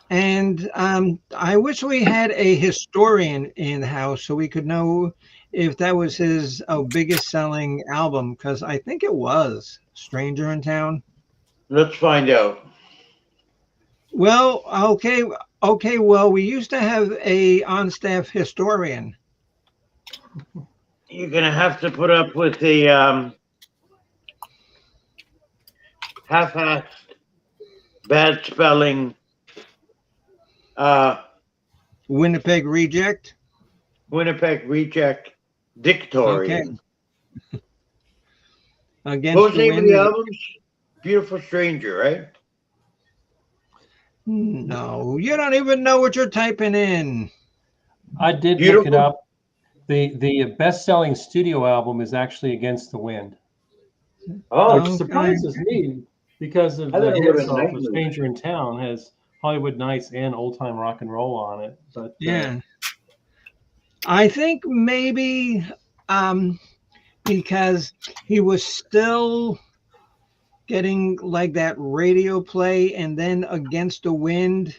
And I wish we had a historian in the house so we could know if that was his biggest selling album, because I think it was Stranger in Town. Let's find out. Well, okay. Well, we used to have a on-staff historian. You're gonna have to put up with the half-assed, bad spelling, Winnipeg Reject. Winnipeg Reject dictatorian. Against What was the the name of Wind. the albums? Beautiful Stranger, right? No, you don't even know what you're typing in. I did look it up. The best-selling studio album is actually Against the Wind, Oh, which surprises me because of I the thought it hits was off Night of Moves. Stranger in Town has Hollywood Nights and Old Time Rock and Roll on it. But Yeah. I think maybe because he was still getting like that radio play, and then Against the Wind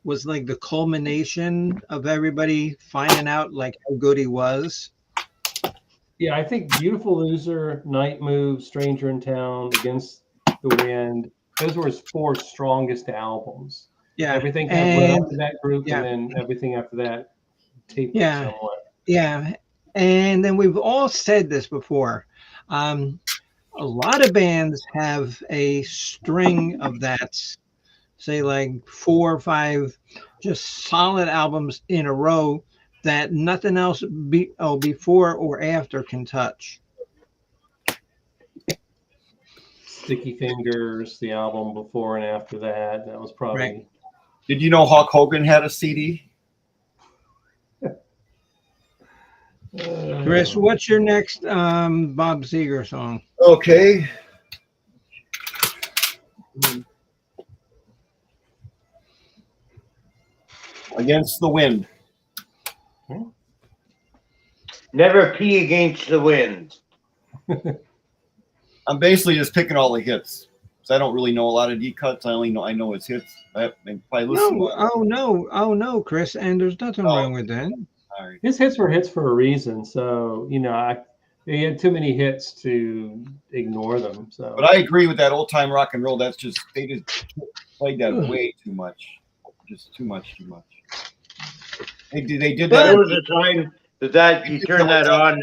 was like the culmination of everybody finding out like how good he was. yeah, I think Beautiful Loser, Night Moves, Stranger in Town, Against the Wind, those were his 4 strongest albums. Yeah. Everything kind of led And up to that group, yeah. and then everything after that tapered Yeah. somewhat. Yeah. And then we've all said this before. A lot of bands have a string of that, say like 4 or 5 just solid albums in a row that nothing else before or after can touch. Sticky Fingers, the album before and after that, that was probably. Right. Did you know Hulk Hogan had a CD? Chris, what's your next Bob Seger song? Okay. Against the Wind. Never pee against the wind. I'm basically just picking all the hits. Does I don't really know a lot of deep cuts. I know his hits. I probably listen. No, oh no, Chris, and there's nothing Oh. wrong with that. All right. His hits were hits for a reason. So, he had too many hits to ignore them. So, But I agree with that old time rock and roll. That's just they just played that way too much, just too much. They did that. There was a time that you turn that on,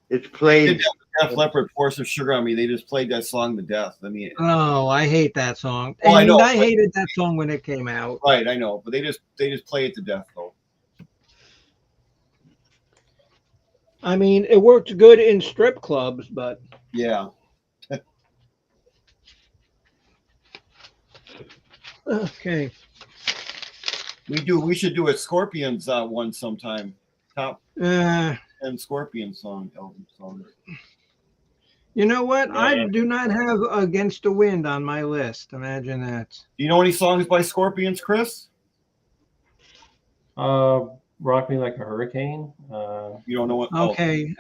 it's They played. did that with Def Leppard, "Force of Sugar" on Me. They just played that song to death. I mean, Oh, I hate that song. Oh, I And know, I but- hated that song when it came out. right? I know, but they just play it to death though. I mean, it worked good in strip clubs, but Yeah. okay. We should do a Scorpions one sometime. Top Uh, 10 Scorpions album songs. you know what? I Yeah. do not have Against the Wind on my list. Imagine that. Do you know any songs by Scorpions, Chris? Rock Me Like a Hurricane. You don't know what? Okay.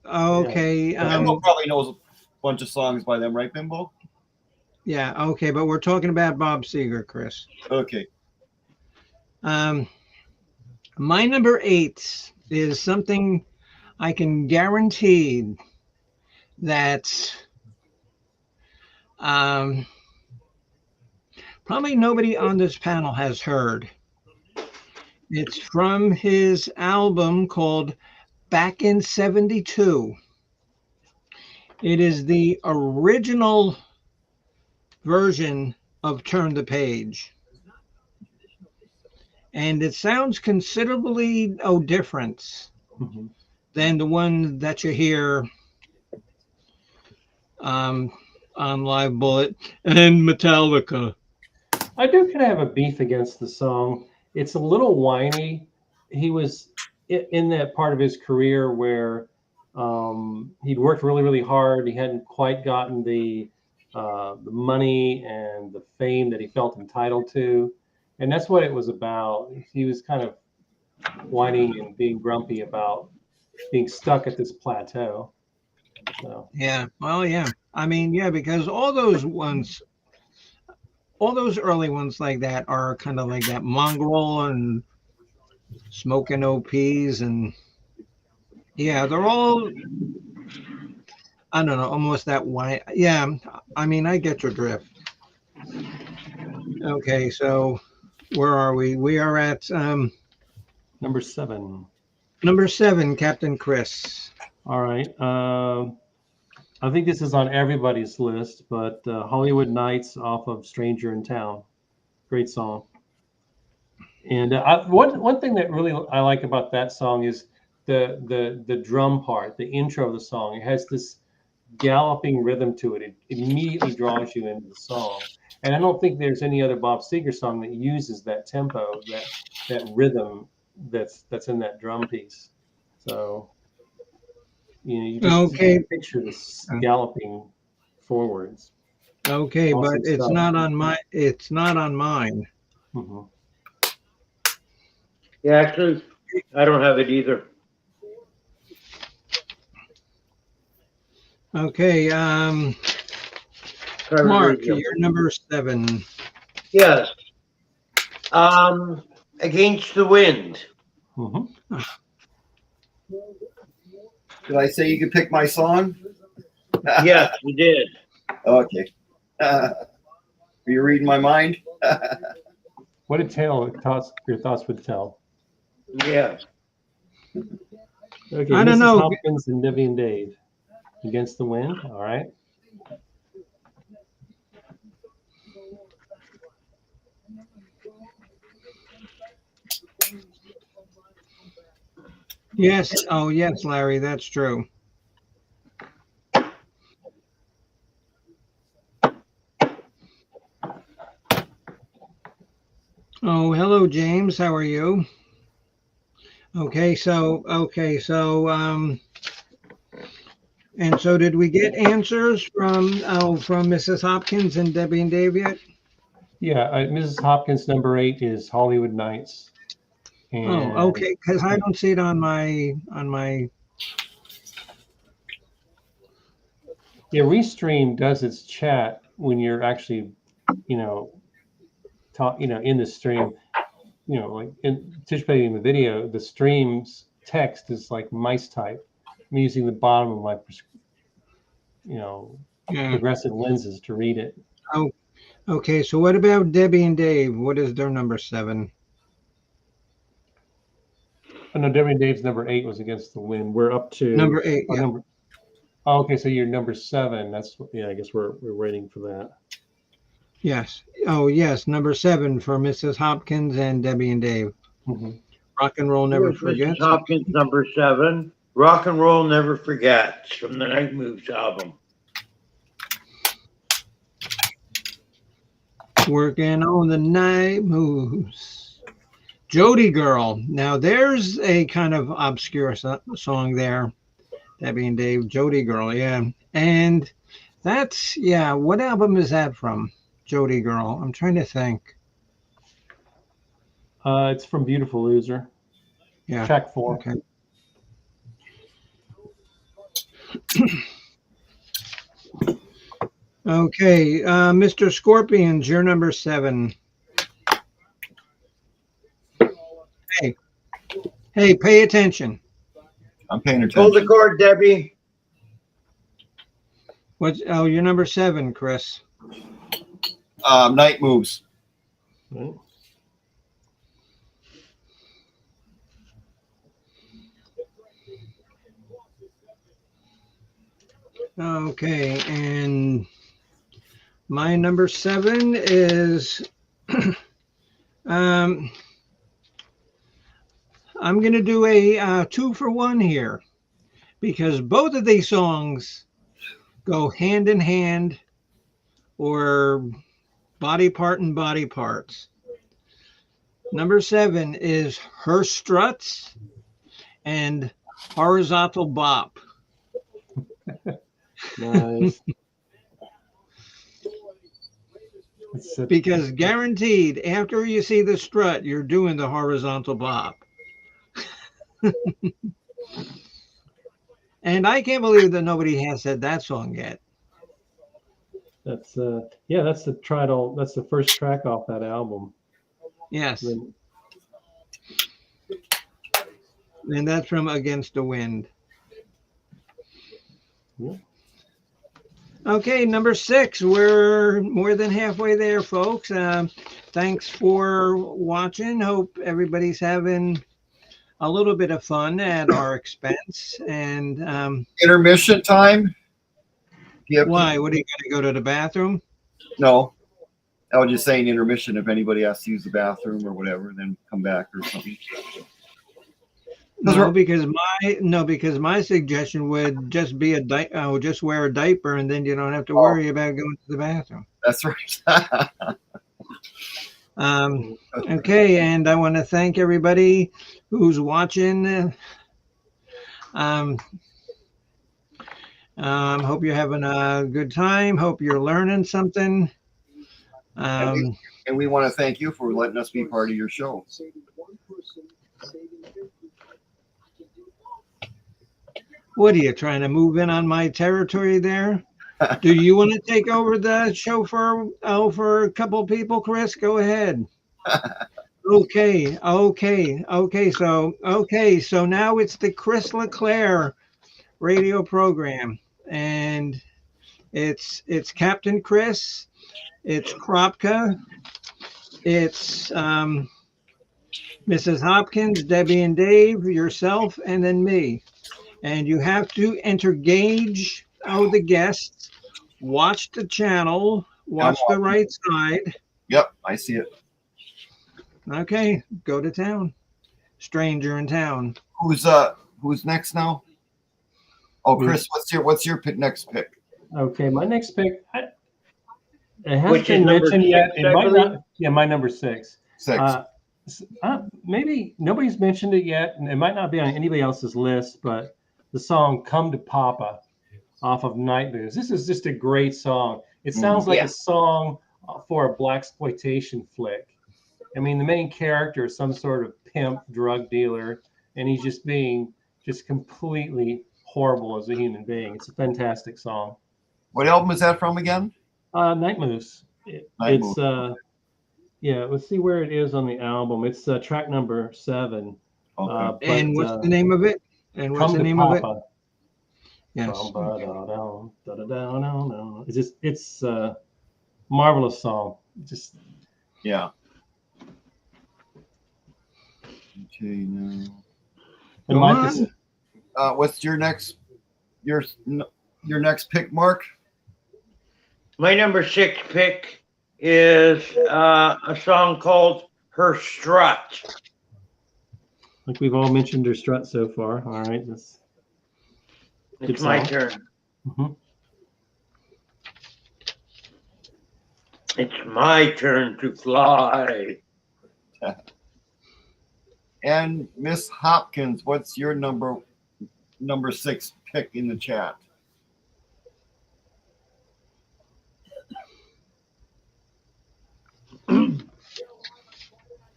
Okay. Bimbo probably knows a bunch of songs by them, right, Bimbo? Yeah. Okay. But we're talking about Bob Seger, Chris. Okay. My number 8 is something I can guarantee that probably nobody on this panel has heard. It's from his album called Back in 72. It is the original version of Turn the Page. And it sounds considerably different than the one that you hear on Live Bullet and Metallica. I do kind of have a beef against the song. It's a little whiny. He was in that part of his career where he'd worked really, really hard. He hadn't quite gotten the money and the fame that he felt entitled to, and that's what it was about. He was kind of whining and being grumpy about being stuck at this plateau. So. Yeah, well, yeah. I mean, yeah, because all those early ones like that are kind of like that Mongrel and Smoking OPs, and yeah, they're all, I don't know, almost that white. Yeah, I mean, I get your drift. Okay, so where are we? We are at Number 7. number 7, Captain Chris. All right. I think this is on everybody's list, but Hollywood Nights off of Stranger in Town. Great song. And one thing that really I like about that song is the drum part, the intro of the song. It has this galloping rhythm to it. It immediately draws you into the song. And I don't think there's any other Bob Seger song that uses that tempo, that rhythm that's in that drum piece. So you just picture this galloping forwards. Okay, Awesome but it's stuff. not on my. It's not on mine. Mm-hmm. Yeah, actually, I don't have it either. Okay, Mark, you're number 7. Yes. Against the Wind. Mm-hmm. Did I say you could pick my song? Yes, you did. Okay. Are you reading my mind? What did your thoughts would tell? Yes. Okay, I don't Mrs. know. Hopkins and Debbie and Dave. Against the Wind. All right. Yes. Oh, yes, Larry. That's true. Oh, hello, James. How are you? Okay, so and so did we get answers from Mrs. Hopkins and Debbie and Dave yet? Yeah, Mrs. Hopkins number 8 is Hollywood Nights. And Oh, okay, because I don't see it on my yeah, Restream does its chat when you're actually, you know, in the stream, like anticipating in the video, the stream's text is like mice type. I'm using the bottom of my, Yeah. progressive lenses to read it. Oh, okay. So what about Debbie and Dave? What is their number 7? Oh, no, Debbie and Dave's number 8 was Against the Wind. We're up to Number 8. our Yeah. number. Oh, okay, so you're number 7. That's I guess we're waiting for that. Yes. Oh, yes. Number 7 for Mrs. Hopkins and Debbie and Dave. Mm-hmm. Rock and Roll Never Here's Forgets. Mrs. Hopkins, number 7. Rock and Roll Never Forgets from the Night Moves album. Working on the Night Moves. Jody Girl. Now there's a kind of obscure song there. Debbie and Dave, Jody Girl, yeah. And that's, yeah, what album is that from? Jody Girl. I'm trying to think. It's from Beautiful Loser. Yeah. Track 4. Okay. Okay, Mr. Scorpions, you're number 7. Hey, pay attention. I'm paying Hold the attention. chord, Debbie. Oh, you're number 7, Chris. Night Moves. Right. Okay, and my number 7 is I'm going to do a 2-for-1 here because both of these songs go hand in hand or body part and body parts. Number 7 is Her Struts and Horizontal Bop. Nice. Because guaranteed, after you see the strut, you're doing the horizontal bop. And I can't believe that nobody has said that song yet. That's that's the title. That's the first track off that album. Yes. Then- And that's from Against the Wind. Yeah. Okay, number 6. We're more than halfway there, folks. Thanks for watching. Hope everybody's having a little bit of fun at our expense. And Intermission time. why? What are you going to go to the bathroom? No. I was just saying intermission. If anybody has to use the bathroom or whatever, then come back or something. No, because my suggestion would just be just wear a diaper, and then you don't have to worry about going to the bathroom. That's right. Okay, and I want to thank everybody who's watching. Hope you're having a good time. Hope you're learning something. And we want to thank you for letting us be part of your show. What are you trying to move in on my territory there? Do you want to take over the show for a couple people, Chris? Go ahead. Okay. So now it's the Chris LeClaire radio program, and it's Captain Chris, it's Kropka, it's Mrs. Hopkins, Debbie and Dave, yourself, and then me. And you have to engage the guests, watch the channel, watch the right side. Yep, I see it. Okay, go to town. Stranger in town. Who's next now? Oh, Chris, what's your next pick? Okay, my next pick. It hasn't Which is been number mentioned yet. 6, It I might believe? not. Yeah, my number 6. 6. Maybe nobody's mentioned it yet, and it might not be on anybody else's list. But the song "Come to Papa" off of Night Moves. This is just a great song. It sounds like Yeah. a song for a blaxploitation flick. I mean, the main character is some sort of pimp drug dealer, and he's just being completely horrible as a human being. It's a fantastic song. What album is that from again? Night Moves. Night It's yeah. Let's see where it is on the album. It's track number 7. Okay. And what's the name of it? And what's Come the to name of it? Papa. Yes. It's just it's a marvelous song. Just Yeah. Okay. Now, and Go Mike is on. what's your next pick, Mark? My number 6 pick is a song called Her Strut. like we've all mentioned her strut so far. All right, that's good It's my song. turn. Mhm. It's my turn to fly. And Miss Hopkins, what's your number 6 pick in the chat?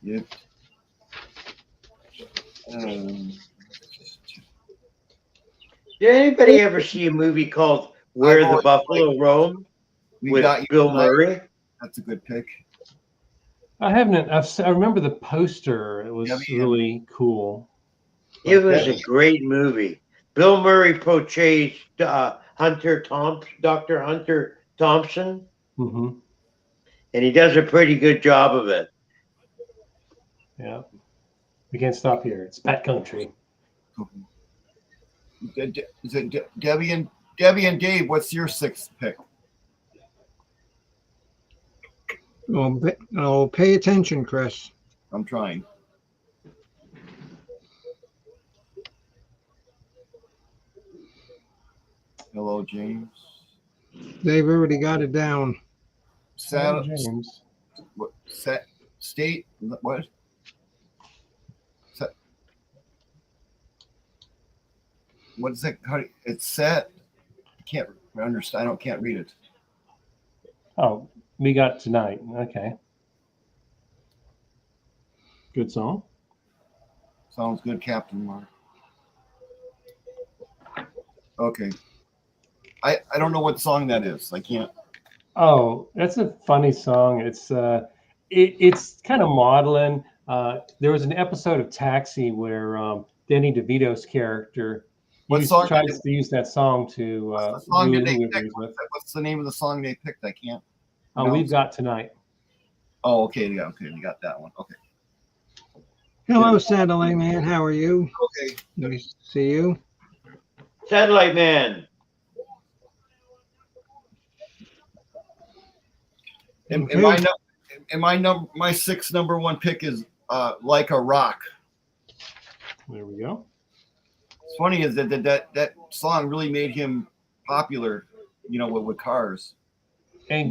Yep. Did anybody ever see a movie called Where I've the always Buffalo Roam We with got you Bill tonight. Murray? That's a good pick. I haven't. I remember the poster. It was Yeah, really cool. It was Yeah. a great movie. Bill Murray portrays Dr. Hunter Thompson, Hmm. and he does a pretty good job of it. Yeah, we can't stop here. It's Pat Country. Is it Debbie and Dave? What's your 6th pick? Oh, pay attention, Chris. I'm trying. Hello, James. They've already got it down. James. State what? What is it? It's set. I can't understand. Can't read it. Oh, we got tonight. Okay. Good song. Sounds good, Captain Mark. Okay. I don't know what song that is. I can't. Oh, that's a funny song. It's kind of maudlin. There was an episode of Taxi where Danny DeVito's character tries to use that song to What's the song ruin did they whoever pick? he's with. What's the name of the song they picked? I can't. We've got tonight. Oh, okay. Yeah, okay. We got that one. Okay. Hello, Satellite Man. How are you? Okay. Nice to see you. Satellite Man. And Okay. my 6th number 1 pick is Like a Rock. There we go. It's funny is that song really made him popular, with cars. And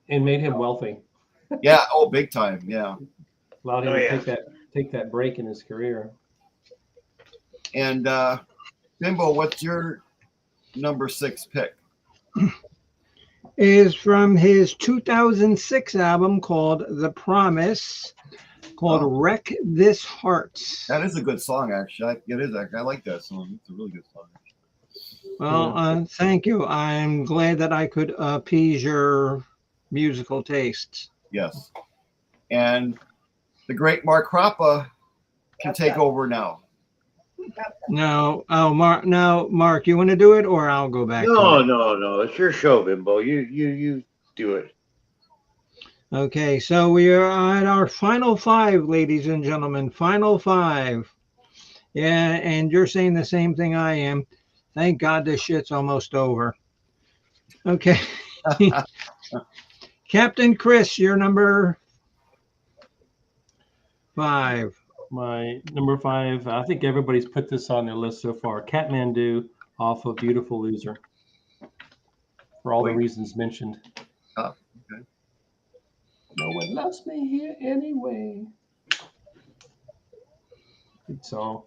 made him wealthy. Yeah. Oh, big time. Yeah. Allowed him to take that break in his career. And Bimbo, what's your number 6 pick? Is from his 2006 album called The Promise, called Wreck This Heart. That is a good song, actually. It is. I like that song. It's a really good song. Well, thank you. I'm glad that I could appease your musical tastes. Yes. And the great Mark Crappa can take over now. No, Mark, you want to do it, or I'll go back? No. It's your show, Bimbo. You do it. Okay, so we are at our final 5, ladies and gentlemen. Final 5. Yeah, and you're saying the same thing I am. Thank God this shit's almost over. Okay. Captain Chris, you're number 5. My number 5, I think everybody's put this on their list so far. Kathmandu off of Beautiful Loser. For all the reasons mentioned. Oh, okay. No one loves me here anyway. Good song.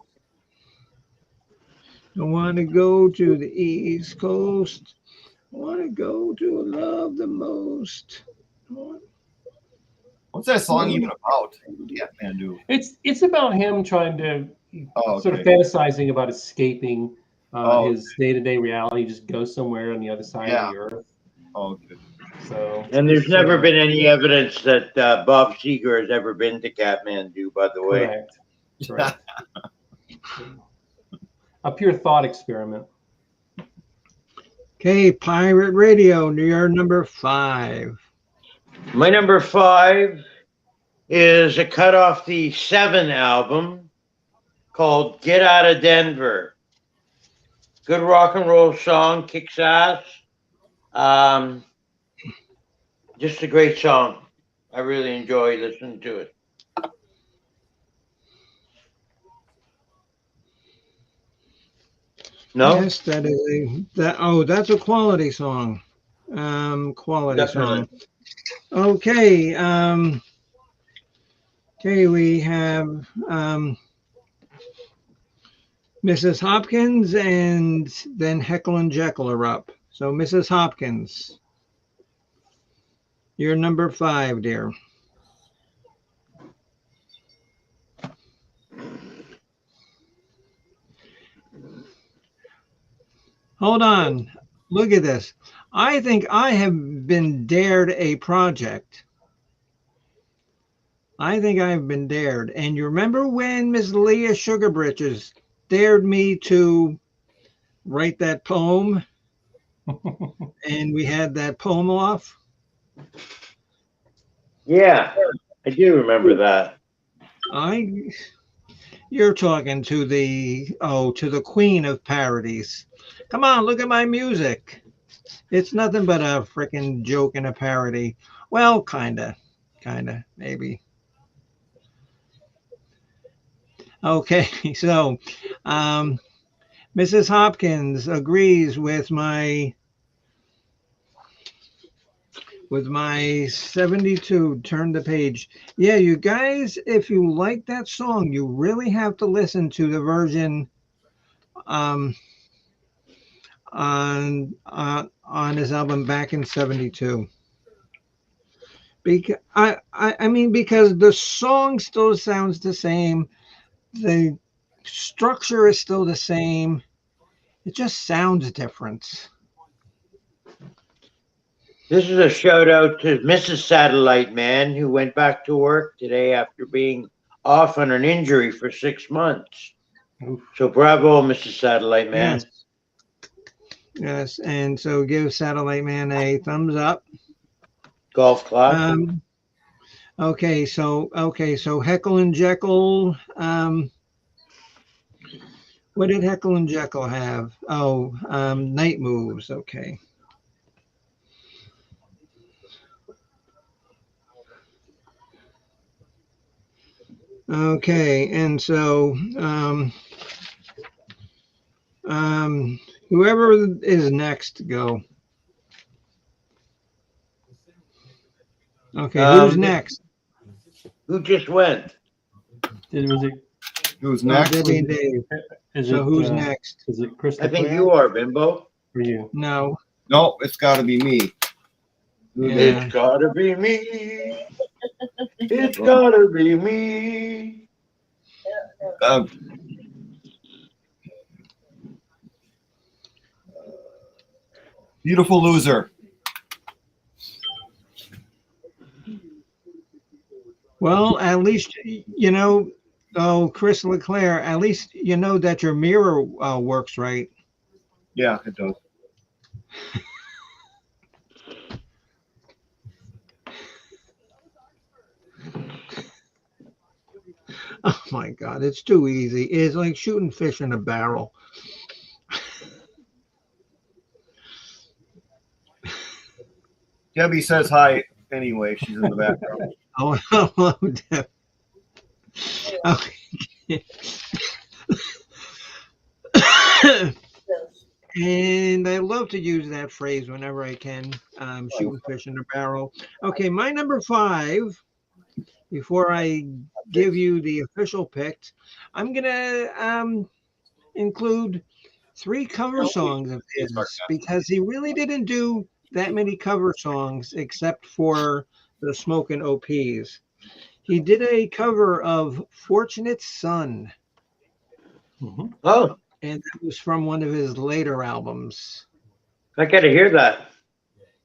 I want to go to the East Coast. I want to go to love the most. What's that song even about? Kathmandu. It's about him trying to sort of fantasizing about escaping his day-to-day reality, just go somewhere on the other side of the earth. Oh, okay. So And there's never been any evidence that Bob Seger has ever been to Kathmandu, by the way. correct. Correct. A pure thought experiment. Okay, Pirate Radio, your number 5. My number 5 is a cut off the 7 album called Get Out of Denver. Good rock and roll song, kicks ass. Just a great song. I really enjoy listening to it. No? Yes, that is that's a quality song. Quality Definitely. song. Okay, okay, we have Mrs. Hopkins and then Heckle and Jekyll are up. So Mrs. Hopkins, you're number 5, dear. Hold on. Look at this. I think I have been dared a project. I think I've been dared. And you remember when Miss Leah Sugarbritches dared me to write that poem? And we had that poem off? Yeah, I do remember that. You're talking to the queen of parodies. Come on, look at my music. It's nothing but a freaking joke and a parody. Well, kinda, maybe. Okay, so Mrs. Hopkins agrees with my 72. Turn the page. Yeah, you guys, if you like that song, you really have to listen to the version on his album back in 72. Because I mean, because the song still sounds the same, the structure is still the same, it just sounds different. This is a shout out to Mrs. Satellite Man, who went back to work today after being off on an injury for 6 months. Oof. So bravo, Mrs. Satellite Man. Yes, and so give Satellite Man a thumbs up. Golf clap. Okay, so Heckle and Jekyll. What did Heckle and Jekyll have? Oh, Night Moves. Okay. Okay, and so whoever is next, go. Okay, who's next? Who just went? Who's Oh, next? Debbie and Dave. So who's next? Is it Chris? I think you are, Bimbo. Or you? No. No, it's got to be me. Yeah. It's gotta be me. It's gotta be me. Beautiful Loser. Well, at least you know. Oh, Chris LeClaire. At least you know that your mirror works right. Yeah, it does. Oh my God, it's too easy. It's like shooting fish in a barrel. Debbie says hi anyway. She's in the background. Oh, hello, Deb. Okay. And I love to use that phrase whenever I can. Shooting fish in a barrel. Okay, my number 5. Before I give you the official picks, I'm gonna include 3 cover songs of his because he really didn't do that many cover songs except for the Smokin' OPs. He did a cover of Fortunate Son. Mm-hmm. Oh, and that was from one of his later albums. I gotta hear that.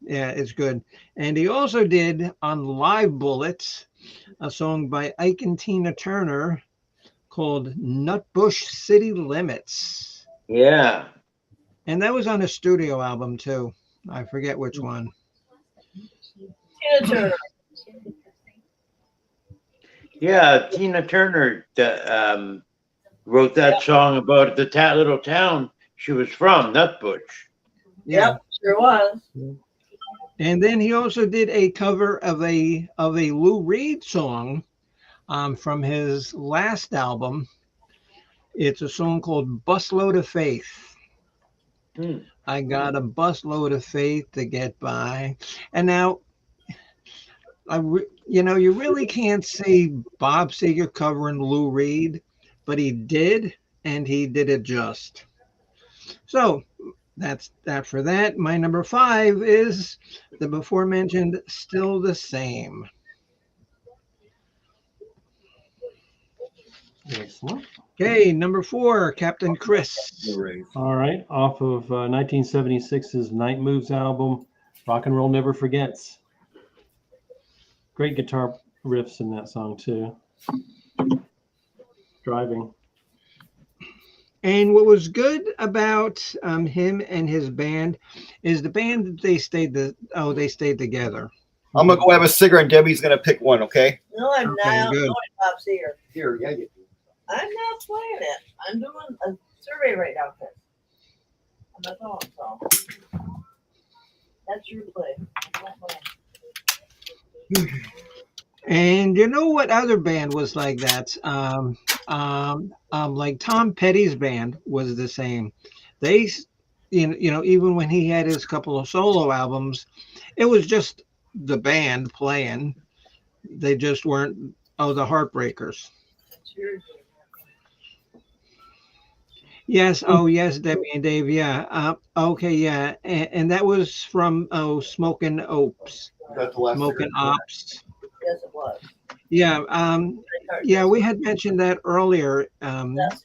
Yeah, it's good. And he also did on Live Bullets a song by Ike and Tina Turner called Nutbush City Limits. Yeah. And that was on a studio album too. I forget which one. Tina Turner. Yeah, Tina Turner wrote that song about the little town she was from, Nutbush. Yeah. Yep, sure was. And then he also did a cover of a Lou Reed song from his last album. It's a song called Busload of Faith. Hmm. I got a busload of faith to get by. And now, you really can't say Bob Seger covering Lou Reed, but he did, and he did it just. So that's that for that. My number 5 is the before mentioned Still the Same. Excellent. Okay, number 4, Captain Chris. All right, off of 1976's Night Moves album, Rock and Roll Never Forgets. Great guitar riffs in that song too. Driving. And what was good about him and his band is the band they stayed together. I'm gonna go have a cigarette, and Debbie's gonna pick one. Okay. No, I'm Okay, not. good. No, Bob's here. Here, yeah, you do. I'm not playing it. I'm doing a survey right now, Chris. On my phone, so. That's your play. I'm not playing. And you know what other band was like that? Like Tom Petty's band was the same. They, even when he had his couple of solo albums, it was just the band playing. They just weren't, the Heartbreakers. It's your Yes. Oh, yes, Debbie and Dave. Yeah. Okay. Yeah. And that was from Smoking Ops. You got the last Smoking cigarette. Ops. Yes, it was. Yeah. Credit Yeah. card We had mentioned that earlier. That's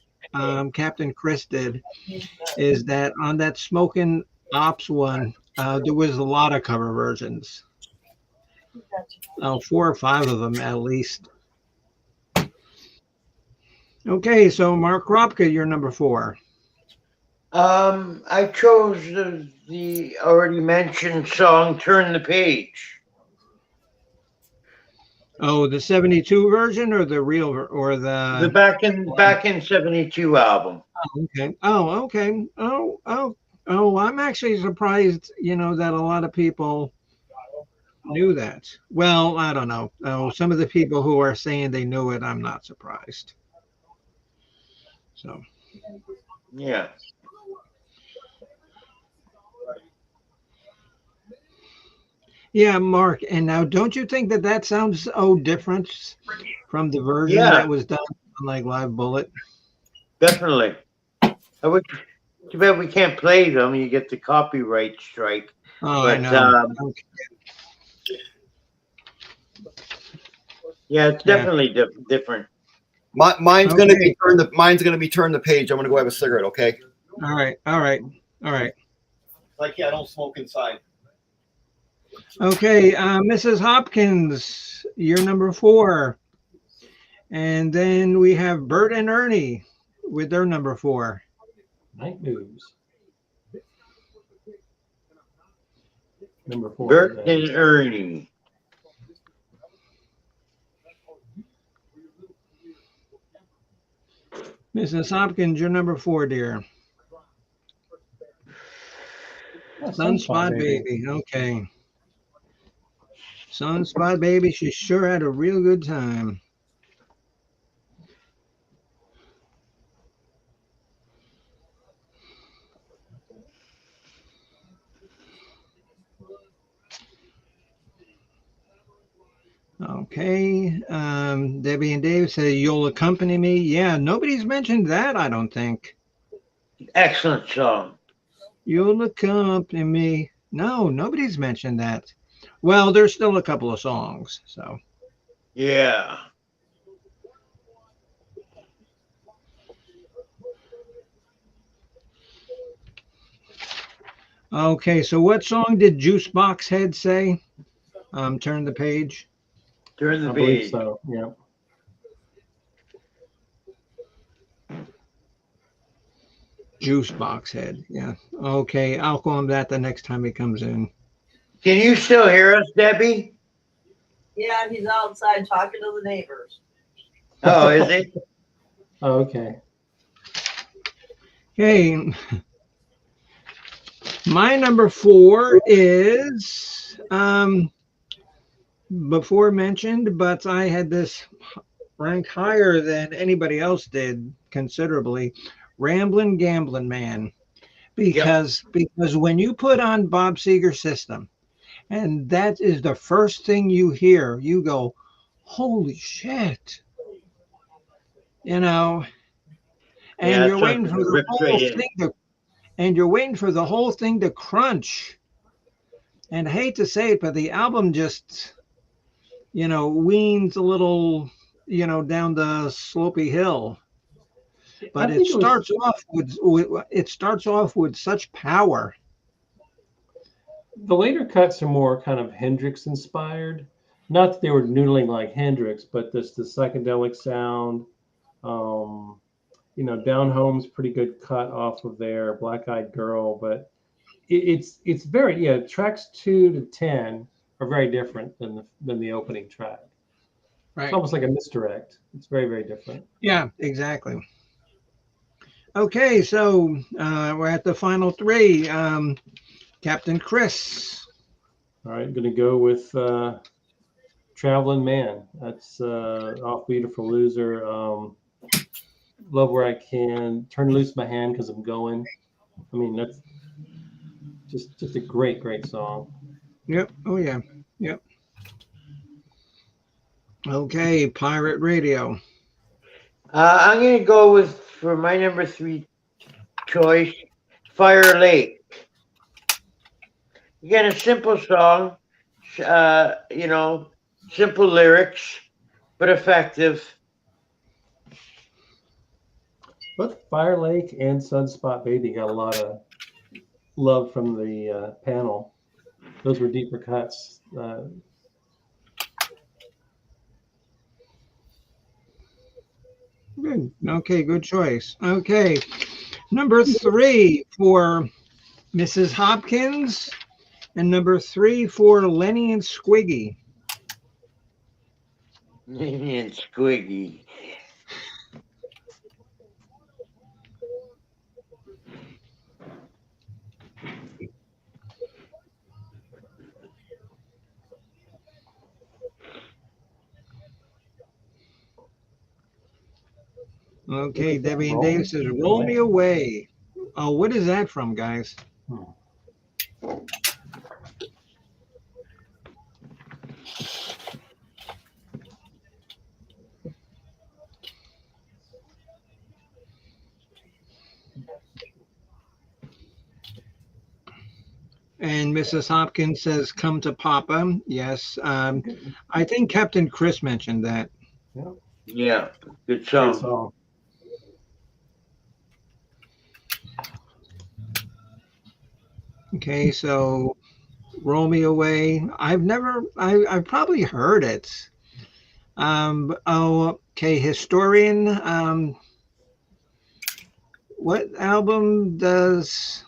Captain Chris did. okay. Is that on that Smoking Ops one? There was a lot of cover versions. 4 or 5 of them at least. Okay. So Mark Kropka, you're number 4. I chose the already mentioned song "Turn the Page." Oh, the 72 version or the real or The the back in '72 album. okay. Oh, okay. Oh, I'm actually surprised, that a lot of people knew that. Well, I don't know. Oh, some of the people who are saying they knew it, I'm not surprised. So, Yeah. yeah, Mark. And now, don't you think that sounds different from the version Yeah, that was done on like Live Bullet? definitely. I wish, too bad we can't play them. You get the copyright strike. Oh, I But know. Okay. yeah, it's Yeah. definitely different. Mine's gonna Okay. be turn the page. I'm gonna go have a cigarette. Okay. All right. All right. All right. Like, yeah, I don't smoke inside. Okay, Mrs. Hopkins, you're number 4. And then we have Bert and Ernie with their number 4. Night Moves. Number 4. Bert and Ernie. Mrs. Hopkins, you're number 4, dear. Oh, Sunspot Baby. Okay. Sunspot Baby, she sure had a real good time. Okay. Debbie and Dave say you'll accompany me. Yeah, nobody's mentioned that, I don't think. Excellent song. You'll accompany me. No, nobody's mentioned that. Well, there's still a couple of songs, so. Yeah. Okay, so what song did Juice Box Head say? Turn the page. Turn the I believe page. so. Yeah. Juice Box Head. Yeah. Okay, I'll call him that the next time he comes in. Can you still hear us, Debbie? Yeah, he's outside talking to the neighbors. Oh, is it? Oh, okay. Okay. My number 4 is before mentioned, but I had this ranked higher than anybody else did considerably. Ramblin' Gamblin' Man. Because when you put on Bob Seger's system, and that is the first thing you hear, you go, holy shit. You know, and Yeah, you're that waiting song for the ripped whole right in. thing to and you're waiting for the whole thing to crunch. And I hate to say it, but the album just, weans a little, down the slopey hill. I But think it was it starts off with such power. the later cuts are more kind of Hendrix inspired. Not that they were noodling like Hendrix, but just the psychedelic sound. Um, Down Home's pretty good cut off of there, Black Eyed Girl, but it's very, yeah. Tracks 2 to 10 are very different than the opening track. It's Right. almost like a misdirect. It's very, very different. Yeah, exactly. Okay, so we're at the final 3. Captain Chris. All right, gonna go with Traveling Man. That's off Beautiful Loser. Love Where I Can. Turn Loose My Hand because I'm going. I mean, that's just a great, great song. Yep. Oh yeah. Yep. Okay, Pirate Radio. I'm going to go with, for my number 3 choice, Fire Lake. Again, a simple song, simple lyrics, but effective. Both Fire Lake and Sunspot Baby got a lot of love from the panel. Those were deeper cuts. Good. Okay, good choice. Okay, number 3 for Mrs. Hopkins, and number 3 for Lenny and Squiggy. And Squiggy. Okay, Debbie and Dave says, "Roll Me Away." Oh, what is that from, guys? And Mrs. Hopkins says, "Come to Papa." Yes. I think Captain Chris mentioned that. Yeah, good Great song. song. Okay, so "Roll Me Away." I've probably heard it. Oh, okay, Historian. What album does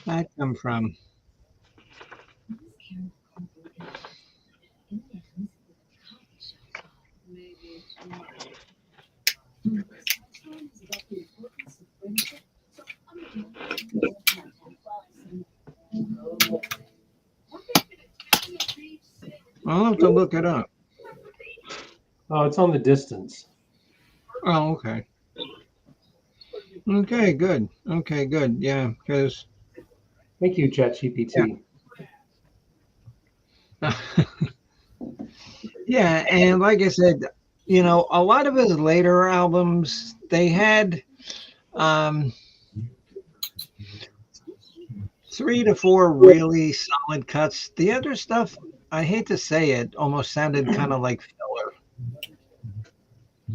that come from? I'll have to look it up. Oh, it's on The Distance. Oh, okay. Okay, good. Okay, good. Yeah, because Thank you, ChatGPT. yeah, and like I said, a lot of his later albums, they had 3 to 4 really solid cuts. The other stuff, I hate to say it, almost sounded kind of like filler.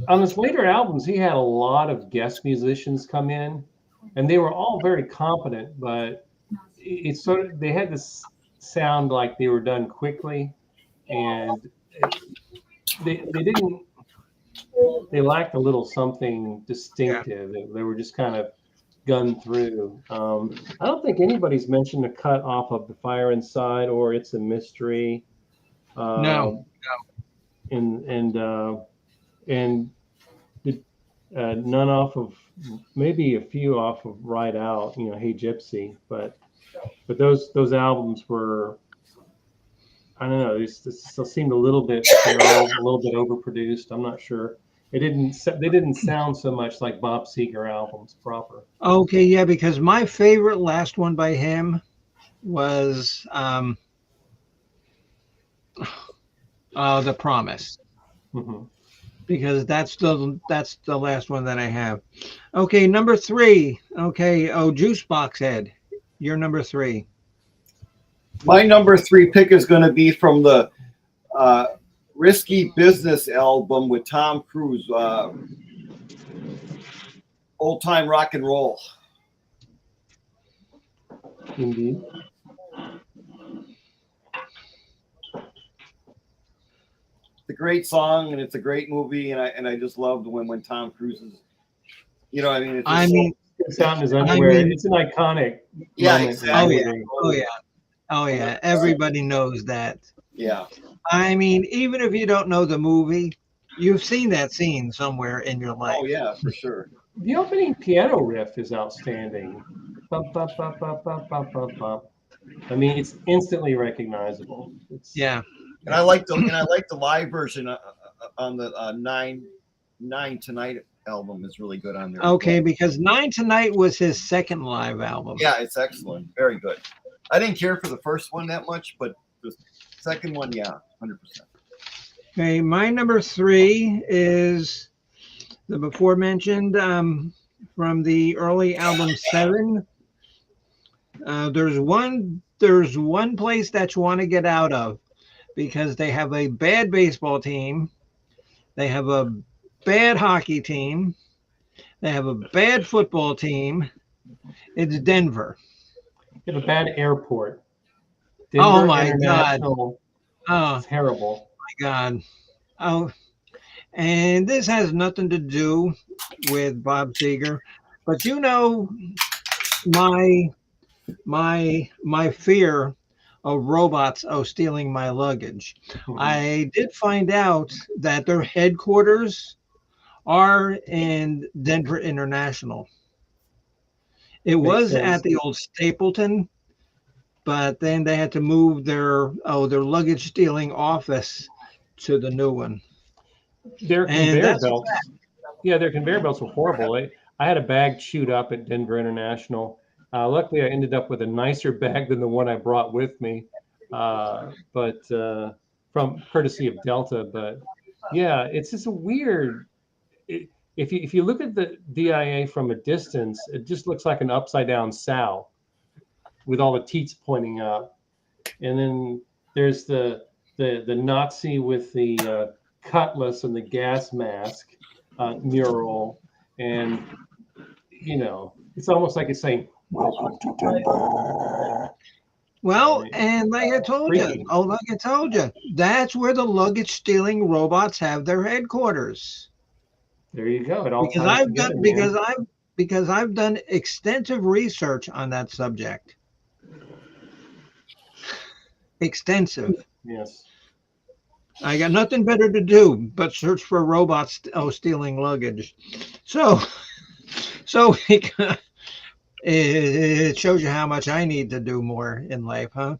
On his later albums, he had a lot of guest musicians come in, and they were all very competent, but it's sort of, they had this sound like they were done quickly, and they didn't, they lacked a little something distinctive. They were just kind of gunned through. I don't think anybody's mentioned a cut off of The Fire Inside or It's a Mystery. No. And did, none off of, maybe a few off of Ride Out, Hey Gypsy, but those albums were, I don't know, this still seemed a little bit sterile, a little bit overproduced. I'm not sure. They didn't sound so much like Bob Seger albums proper. Okay, yeah, because my favorite last one by him was The Promise. Mm-hmm. Because that's the last one that I have. Okay, number 3. Okay, Juice Box Head. You're number 3. My number 3 pick is going to be from the Risky Business album with Tom Cruise, Old Time Rock and Roll. Indeed. It's a great song and it's a great movie, and I just loved when Tom Cruise is, I mean, it's out in his underwear. It's an iconic moment. Exactly. Oh yeah, everybody knows that. Yeah. I mean, even if you don't know the movie, you've seen that scene somewhere in your life. Oh yeah, for sure. The opening piano riff is outstanding. Bum, bum, bum, bum, bum, bum, bum, bum. I mean, it's instantly recognizable. Yeah. And I like the live version on the Nine Tonight album is really good on there. Okay, because 9 Tonight was his second live album. Yeah, it's excellent. Very good. I didn't care for the first one that much, but the second one, yeah, 100%. Okay, my number 3 is the before mentioned from the early album 7. There's one place that you want to get out of because they have a bad baseball team, they have a bad hockey team, they have a bad football team. It's Denver. They have a bad airport. Denver Oh my God! Oh, terrible. My God! Oh, and this has nothing to do with Bob Seger, but my fear of robots stealing my luggage. Mm-hmm. I did find out that their headquarters are in Denver International. It was at the old Stapleton, but then they had to move their luggage stealing office to the new one. Their conveyor belts. Yeah, their conveyor belts were horrible. I had a bag chewed up at Denver International. Luckily, I ended up with a nicer bag than the one I brought with me, but from courtesy of Delta. But yeah, it's just a weird. If you look at the DIA from a distance, it just looks like an upside down sow with all the teats pointing up, and then there's the Nazi with the cutlass and the gas mask mural, and it's almost like it's saying, "Welcome to Denver." Well, and like I told you, that's where the luggage stealing robots have their headquarters. There you go. It all ties together, because I've done extensive research on that subject. Extensive. Yes. I got nothing better to do but search for robots stealing luggage. So it shows you how much I need to do more in life, huh?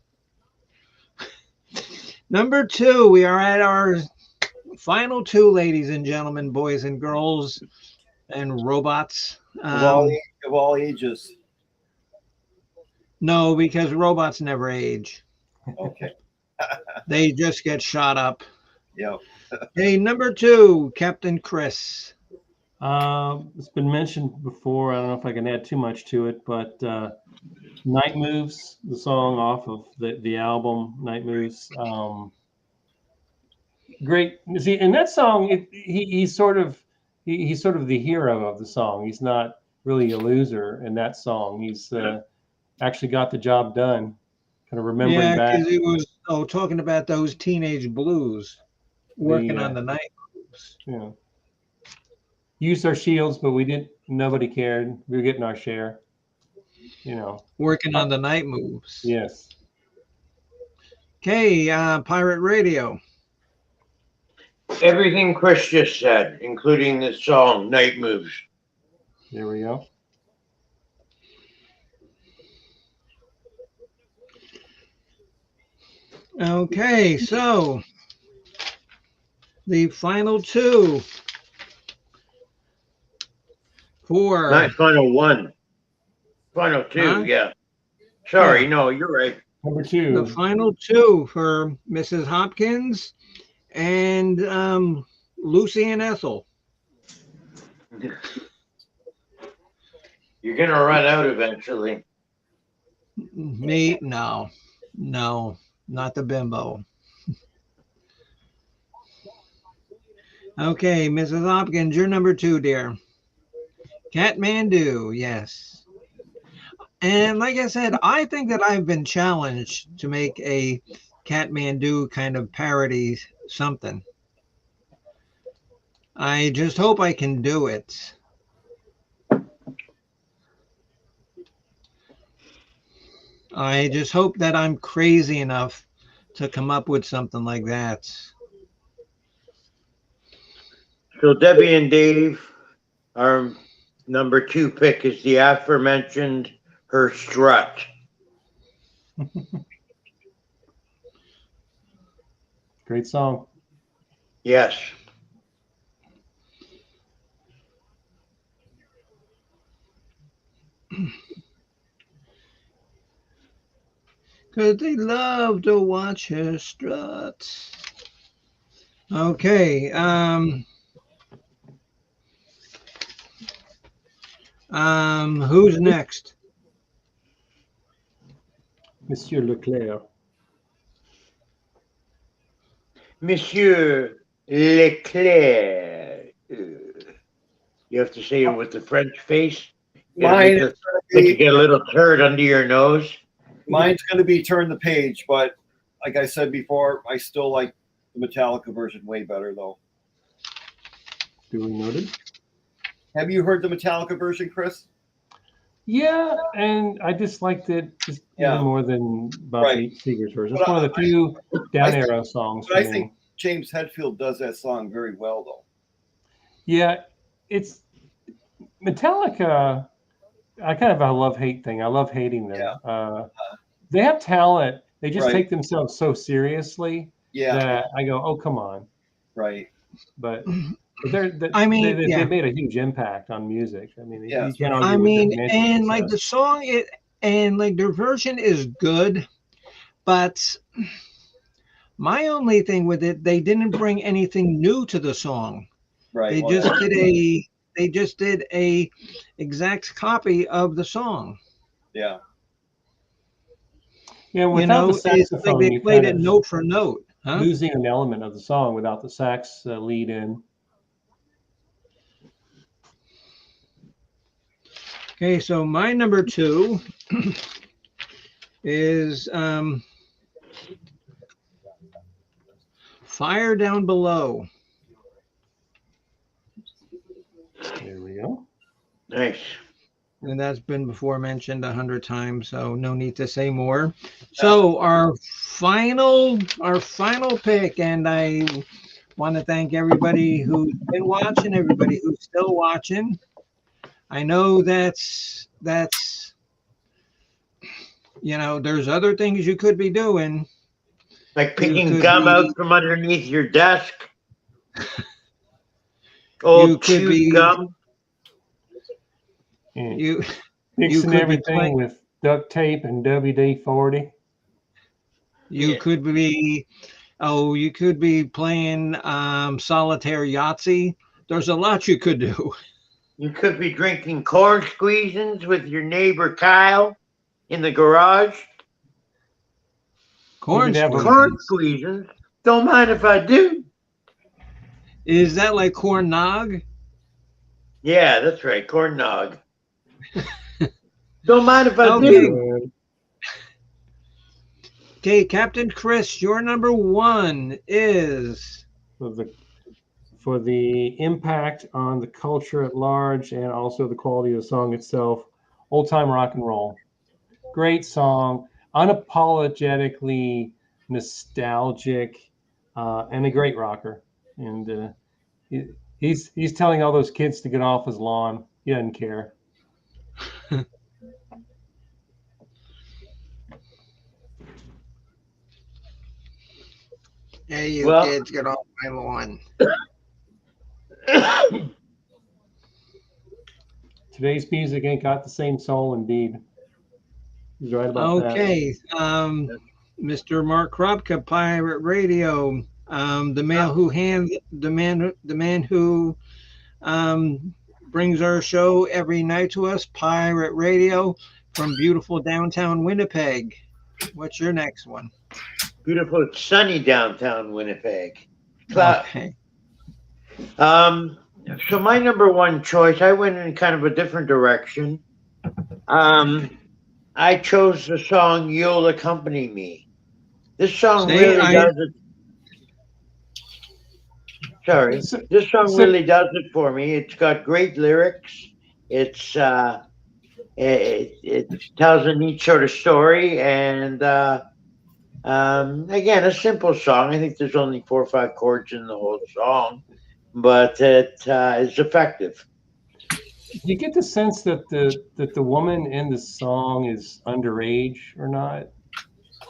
Number 2, we are at our final 2, ladies and gentlemen, boys and girls, and robots. Of all ages. No, because robots never age. Okay. They just get shot up. Yeah. Hey, number 2, Captain Chris. It's been mentioned before. I don't know if I can add too much to it, but Night Moves, the song off of the album Night Moves. Great. See, in that song, he's sort of the hero of the song. He's not really a loser in that song. actually got the job done. Kind of remembering Yeah, back because it was talking about those teenage blues, working on the night moves. you know, used our shields, but we didn't. Nobody cared. We were getting our share. You know. Working on the night moves. Yes. Okay, Pirate Radio. Everything Chris just said, including the song Night Moves. There we go. Okay, so the final two for Not final one. Final two, Huh? yeah. Sorry, Yeah. no, you're right. Number the 2. final two for Mrs. Hopkins and Lucy and Ethel. You're gonna run out eventually. Me, no, not the bimbo. Okay, Mrs. Hopkins, you're number 2, dear. Kathmandu, yes. And like I said, I think that I've been challenged to make a Kathmandu kind of parody something. I just hope I can do it. I just hope that I'm crazy enough to come up with something like that. So Debbie and Dave, our number 2 pick is the aforementioned Her Strut. Great song. Yes. Because they love to watch her strut. Okay. Who's next? Monsieur Leclerc. Monsieur Leclerc. You have to say it with the French face. Mine is Like you get a little turd under your nose. Mine's going to be Turn the Page, but like I said before, I still like the Metallica version way better, though. Duly noted. Have you heard the Metallica version, Chris? Yeah, and I disliked it just Yeah. even more than Bob Right. Seger's version. But It's one of the few down I think- arrow songs But for I me. think James Hetfield does that song very well, though. Yeah, it's Metallica. I kind of have a love-hate thing. I love hating them. Yeah. They have talent. They just Right. take themselves so seriously Yeah, that I go, "Oh, come on!" right. But I mean, they yeah. made a huge impact on music. I mean, Yeah. you can't argue I with mean, the financial and like the success. song, their version is good, but my only thing with it, they didn't bring anything new to the song. Right. They Well, just did a exact copy of the song. yeah. Yeah, You without the know, it's like saxophone, they you played kind it of note for note, huh? losing an element of the song without the sax lead in. Okay, so my number 2 is Fire Down Below. There we go. Nice. And that's been before mentioned 100 times, so no need to say more. So our final pick, and I want to thank everybody who's been watching, everybody who's still watching. I know that's there's other things you could be doing. Like You picking could gum be- out from underneath your desk. You Old could chewed be- gum. And You fixing could be everything playing- with duct tape and WD-40. You Yeah. could be, you could be playing solitaire Yahtzee. There's a lot you could do. You could be drinking corn squeezins with your neighbor Kyle in the garage. Corn could have a- squeeze. Corn squeezins? Don't mind if I do. Is that like corn nog? Yeah, that's right. Corn nog. Don't mind if I Okay. do. Okay, Captain Chris, your number one is For the impact on the culture at large and also the quality of the song itself, Old Time Rock and Roll. Great song, unapologetically nostalgic, and a great rocker. And he's telling all those kids to get off his lawn. He doesn't care. Hey, you Well- kids, get off my lawn. Today's music ain't got the same soul, indeed. He's right about that. Okay, Mr. Mark Kropka, Pirate Radio. The man who brings our show every night to us, Pirate Radio, from beautiful downtown Winnipeg. What's your next one? Beautiful, sunny downtown Winnipeg. Cloud. Okay. So my number one choice, I went in kind of a different direction. I chose the song "You'll Accompany Me." This song See, really does it. Sorry, this song really does it for me. It's got great lyrics. It's it tells a neat sort of story, and again, a simple song. I think there's only 4 or 5 chords in the whole song, but it is effective. You get the sense that the woman in the song is underage or not?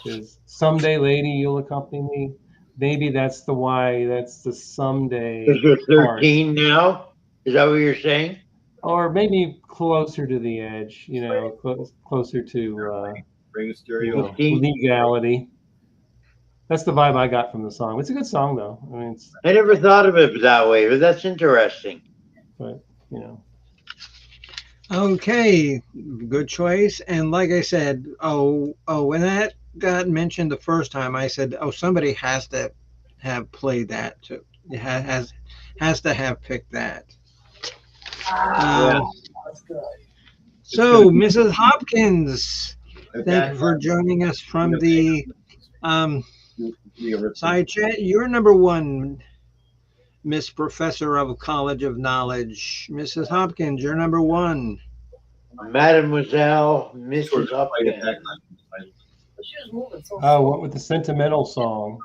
Is someday, lady, you'll accompany me. Maybe that's the someday. Because you're part. 13 now. Is that what you're saying? Or maybe closer to the edge. Closer to Bring stereo. legality. That's the vibe I got from the song. It's a good song, though. I mean, I never thought of it that way, but that's interesting. but Okay, good choice. And like I said, when that got mentioned the first time, I said, somebody has to have played that too. Has to have picked that. That's good. So, Mrs. Hopkins, thank you for joining us from the side chat. You're number one, Miss Professor of College of Knowledge. Mrs. Hopkins, you're number one. Mademoiselle Mrs. Hopkins. She was moving so oh, what with the sentimental song?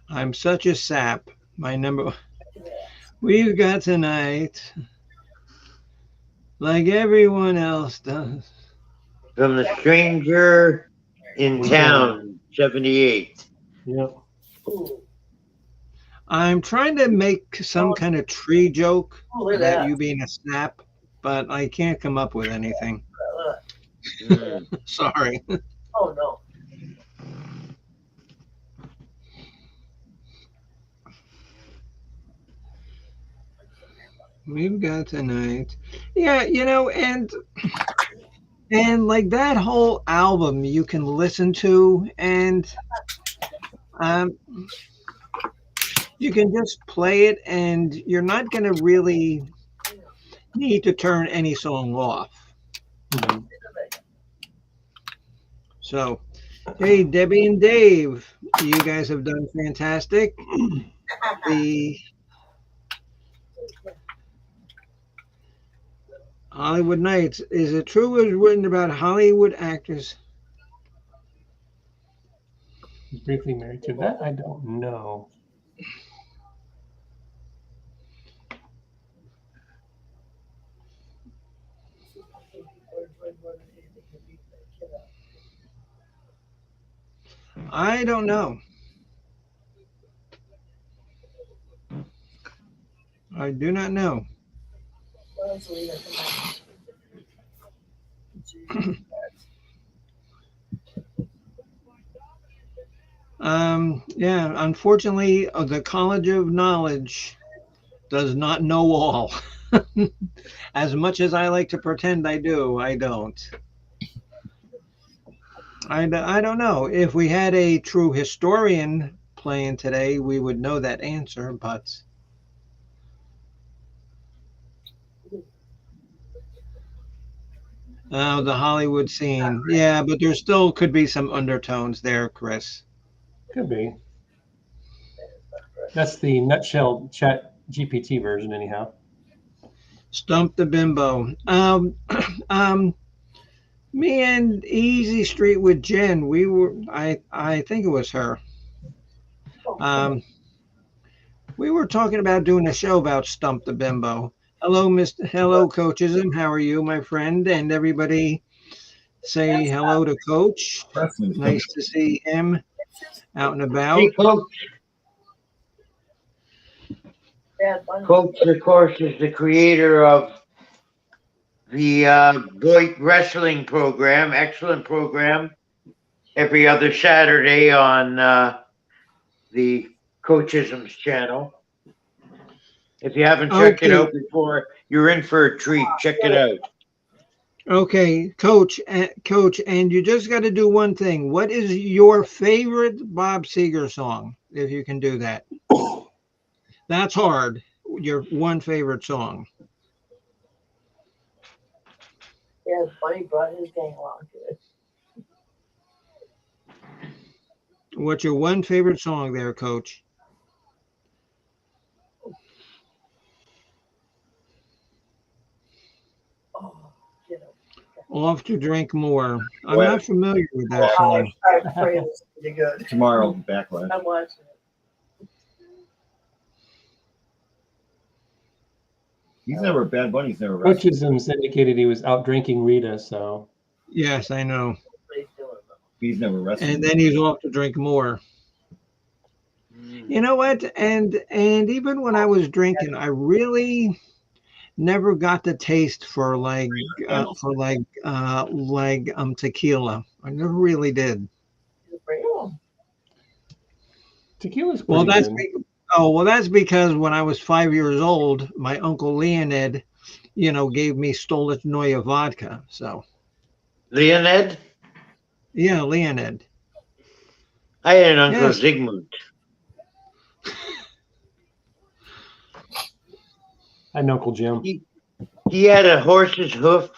I'm such a sap. My number. We've got tonight, like everyone else does. From the Stranger in Town, 78. Yep. I'm trying to make some kind of tree joke look at about that. you being a sap, but I can't come up with anything. Mm. Sorry. Oh no. We've got tonight. Yeah, and like that whole album you can listen to, and you can just play it, and you're not going to really need to turn any song off. Mhm. So, hey, Debbie and Dave, you guys have done fantastic. The Hollywood Nights. Is it true it was written about Hollywood actors? He's briefly married to that. I don't know. I don't know. I do not know. Yeah, unfortunately, the College of Knowledge does not know all. As much as I like to pretend I do, I don't. I don't know. If we had a true historian playing today, we would know that answer, but The Hollywood scene. Yeah, but there still could be some undertones there, Chris. Could be. That's the nutshell chat GPT version, anyhow. Stump the Bimbo. Um, Me and Easy Street with Jen, we were. I think it was her. Um, we were talking about doing a show about Stump the Bimbo. Hello, Mr. Hello, Coachism. How are you, my friend? And everybody say hello to Coach. Nice to see him out and about. Hey, Coach. Coach, of course, is the creator of the Voight Wrestling program, excellent program, every other Saturday on the Coachism's channel. If you haven't checked it out before, you're in for a treat. Check it out. Okay, Coach, and you just got to do one thing. What is your favorite Bob Seger song? If you can do that, that's hard. Your one favorite song. Yeah, Buddy brought his gang along to it. What's your one favorite song there, Coach? Oh, you know. Off to Drink More. I'm not familiar with that song. I'm afraid it's pretty good. Tomorrow, backlash. I'm watching it. He's never Bad Bunny's never wrestled. Coachisms indicated he was out drinking Rita, so Yes, I know. What he's doing, though. He's never wrestled. And then he's off to drink more. You know what? And even when I was drinking, I really never got the taste for tequila. I never really did. He's afraid of him. tequila's pretty Well, that's good. that's because when I was 5 years old, my uncle Leonid, gave me Stolitnoye vodka. So Leonid? yeah, Leonid. I had an Uncle Yes. Zygmunt. And Uncle Jim. He had a horse's hoof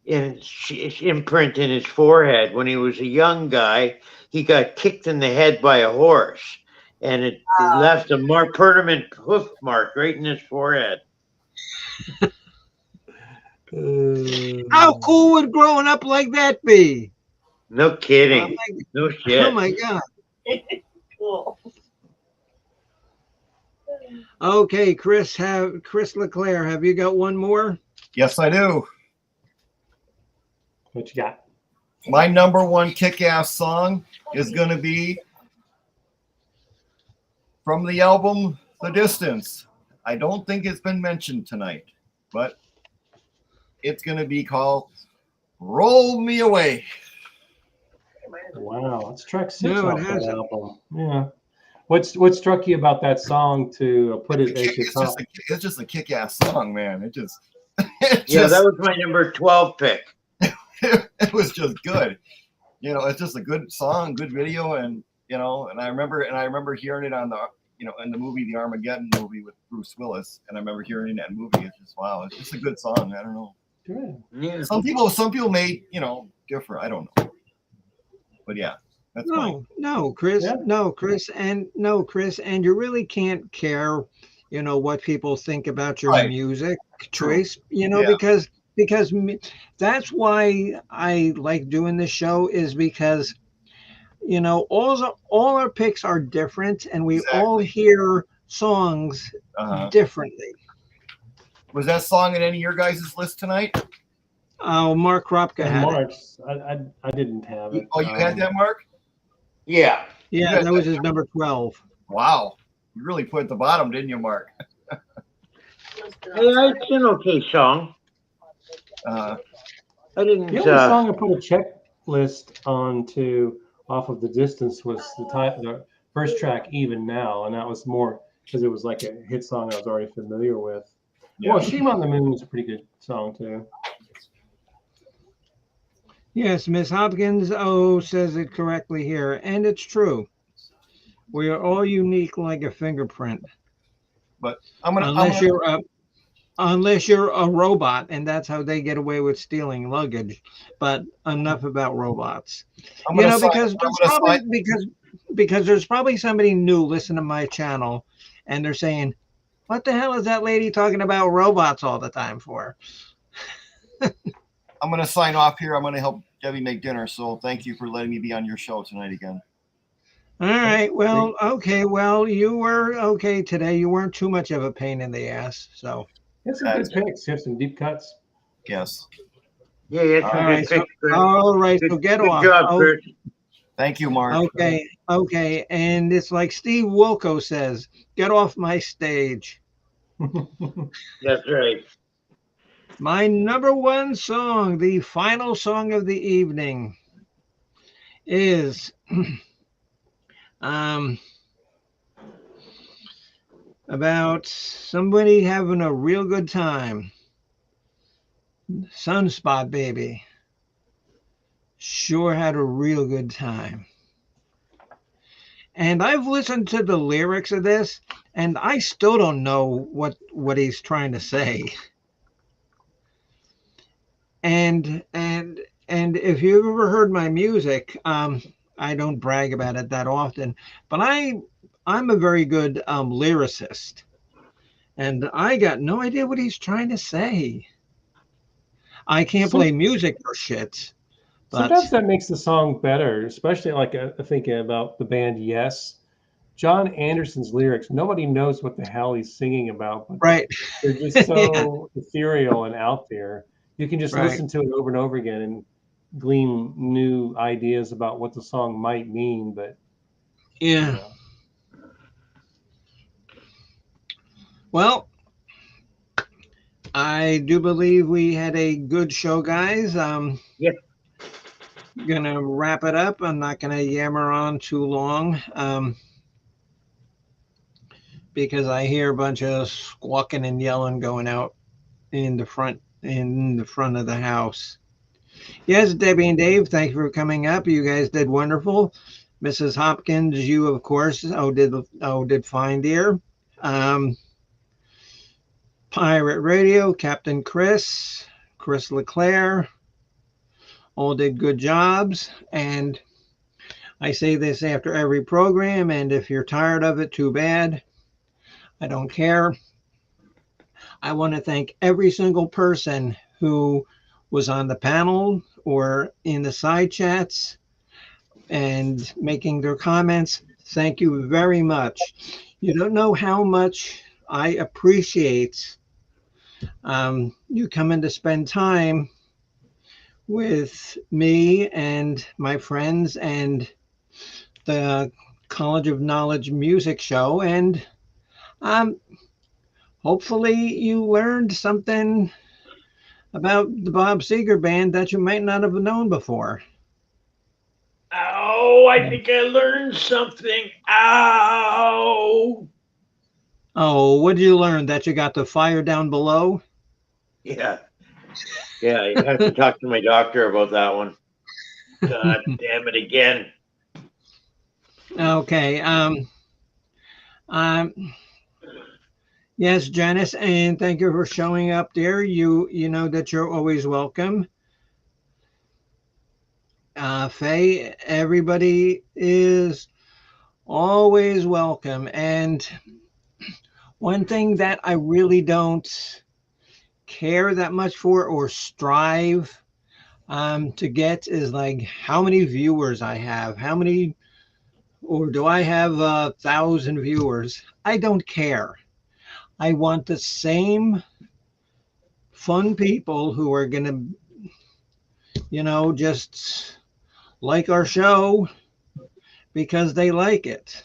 imprint in his forehead. When he was a young guy, he got kicked in the head by a horse, and it left a more permanent hoof mark right in his forehead. How cool would growing up like that be? No kidding. No shit. Oh my God. Cool. Okay, Chris LeClaire, have you got one more? Yes, I do. What you got? My number one kick-ass song is going to be from the album The Distance. I don't think it's been mentioned tonight, but it's going to be called Roll Me Away. Wow, it's track 6 No, it off that hasn't. album. Yeah. What struck you about that song to put it as your top? It's just a kick-ass song, man. It Yeah, that was my number 12 pick. it was just good. It's just a good song, good video, and and I remember hearing it on the in the movie, the Armageddon movie with Bruce Willis, and I remember hearing it in that movie. It's just wow, it's just a good song. I don't know. Good. Yeah. Some people may differ. I don't know, but yeah, that's fine. No, Chris. Yeah. No, Chris, and you really can't care, what people think about your Right. music True. choice, Yeah. because that's why I like doing this show, is because all our picks are different, and we all hear songs differently. Was that song in any of your guys' list tonight? Oh, Mark Kropka had it. Mark's, I didn't have it. Oh, you had that, Mark? Yeah. Yeah, that was his number 12. Wow, you really put it at the bottom, didn't you, Mark? Hey, it's an okay song. I didn't. The only song I put a checklist onto off of The Distance was the first track, Even Now, and that was more because it was like a hit song I was already familiar with. Yeah. Well, Shame on the Moon was a pretty good song too. Yes, Miss Hopkins says it correctly here, and it's true. We are all unique like a fingerprint. But I'm gonna Unless you're up. unless you're a robot, and that's how they get away with stealing luggage. But enough about robots. I'm You gonna know, sign. because I'm there's gonna probably sign. because there's probably somebody new listening to my channel, and they're saying, "What the hell is that lady talking about robots all the time for?" I'm gonna sign off here. I'm gonna help Debbie make dinner. So thank you for letting me be on your show tonight again. All right. Well, okay. Well, you were okay today. You weren't too much of a pain in the ass. So, You have some good picks. You have some deep cuts. Yes. Yeah, that's all some right. good So, picks, Chris. all right. So Good, get good off. job, Oh, Chris. Thank you, Mark. okay. Okay. And it's like Steve Wilco says, get off my stage. That's right. My number one song, the final song of the evening, is um, about somebody having a real good time. Sunspot Baby sure had a real good time. And I've listened to the lyrics of this, and I still don't know what he's trying to say. And if you've ever heard my music, I don't brag about it that often, but I'm a very good lyricist, and I got no idea what he's trying to say. I can't Some, play music for shit, sometimes but that makes the song better, especially like thinking about the band Yes. John Anderson's lyrics, nobody knows what the hell he's singing about, but right, they're just yeah, so ethereal and out there. You can just right, listen to it over and over again and glean new ideas about what the song might mean. But you yeah. know, Well, I do believe we had a good show, guys. Yep. Gonna wrap it up. I'm not gonna yammer on too long, because I hear a bunch of squawking and yelling going out in the front of the house. Yes, Debbie and Dave, thank you for coming up. You guys did wonderful. Mrs. Hopkins, you of course, did fine, dear. Um, Pirate Radio, Captain Chris LeClaire, all did good jobs. And I say this after every program, and if you're tired of it, too bad. I don't care. I want to thank every single person who was on the panel or in the side chats and making their comments. Thank you very much. You don't know how much I appreciate you coming to spend time with me and my friends and the College of Knowledge music show. And um, hopefully, you learned something about the Bob Seger band that you might not have known before. Oh, I think I learned something. Ow. Oh, what did you learn? That you got the fire down below? Yeah. Yeah, I have to talk to my doctor about that one. God damn it again. Okay. Um, yes, Janice, and thank you for showing up there. You know that you're always welcome. Faye, everybody is always welcome. And one thing that I really don't care that much for or strive to get is like how many viewers I have, how many, or do I have 1,000 viewers? I don't care. I want the same fun people who are going to, just like our show because they like it.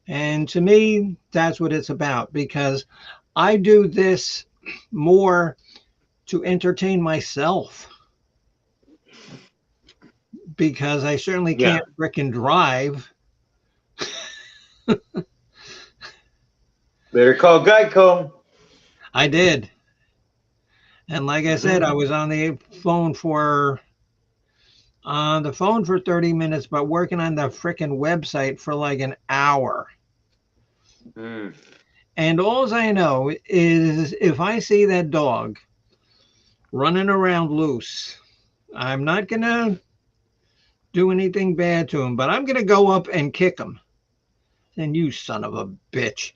And to me, that's what it's about because I do this more to entertain myself because I certainly Yeah. can't frickin' drive. Better call Geico. I did. And like I said, I was on the phone for 30 minutes, but working on the frickin' website for like an hour. Mm. And all I know is if I see that dog running around loose, I'm not going to do anything bad to him, but I'm going to go up and kick him. And you son of a bitch.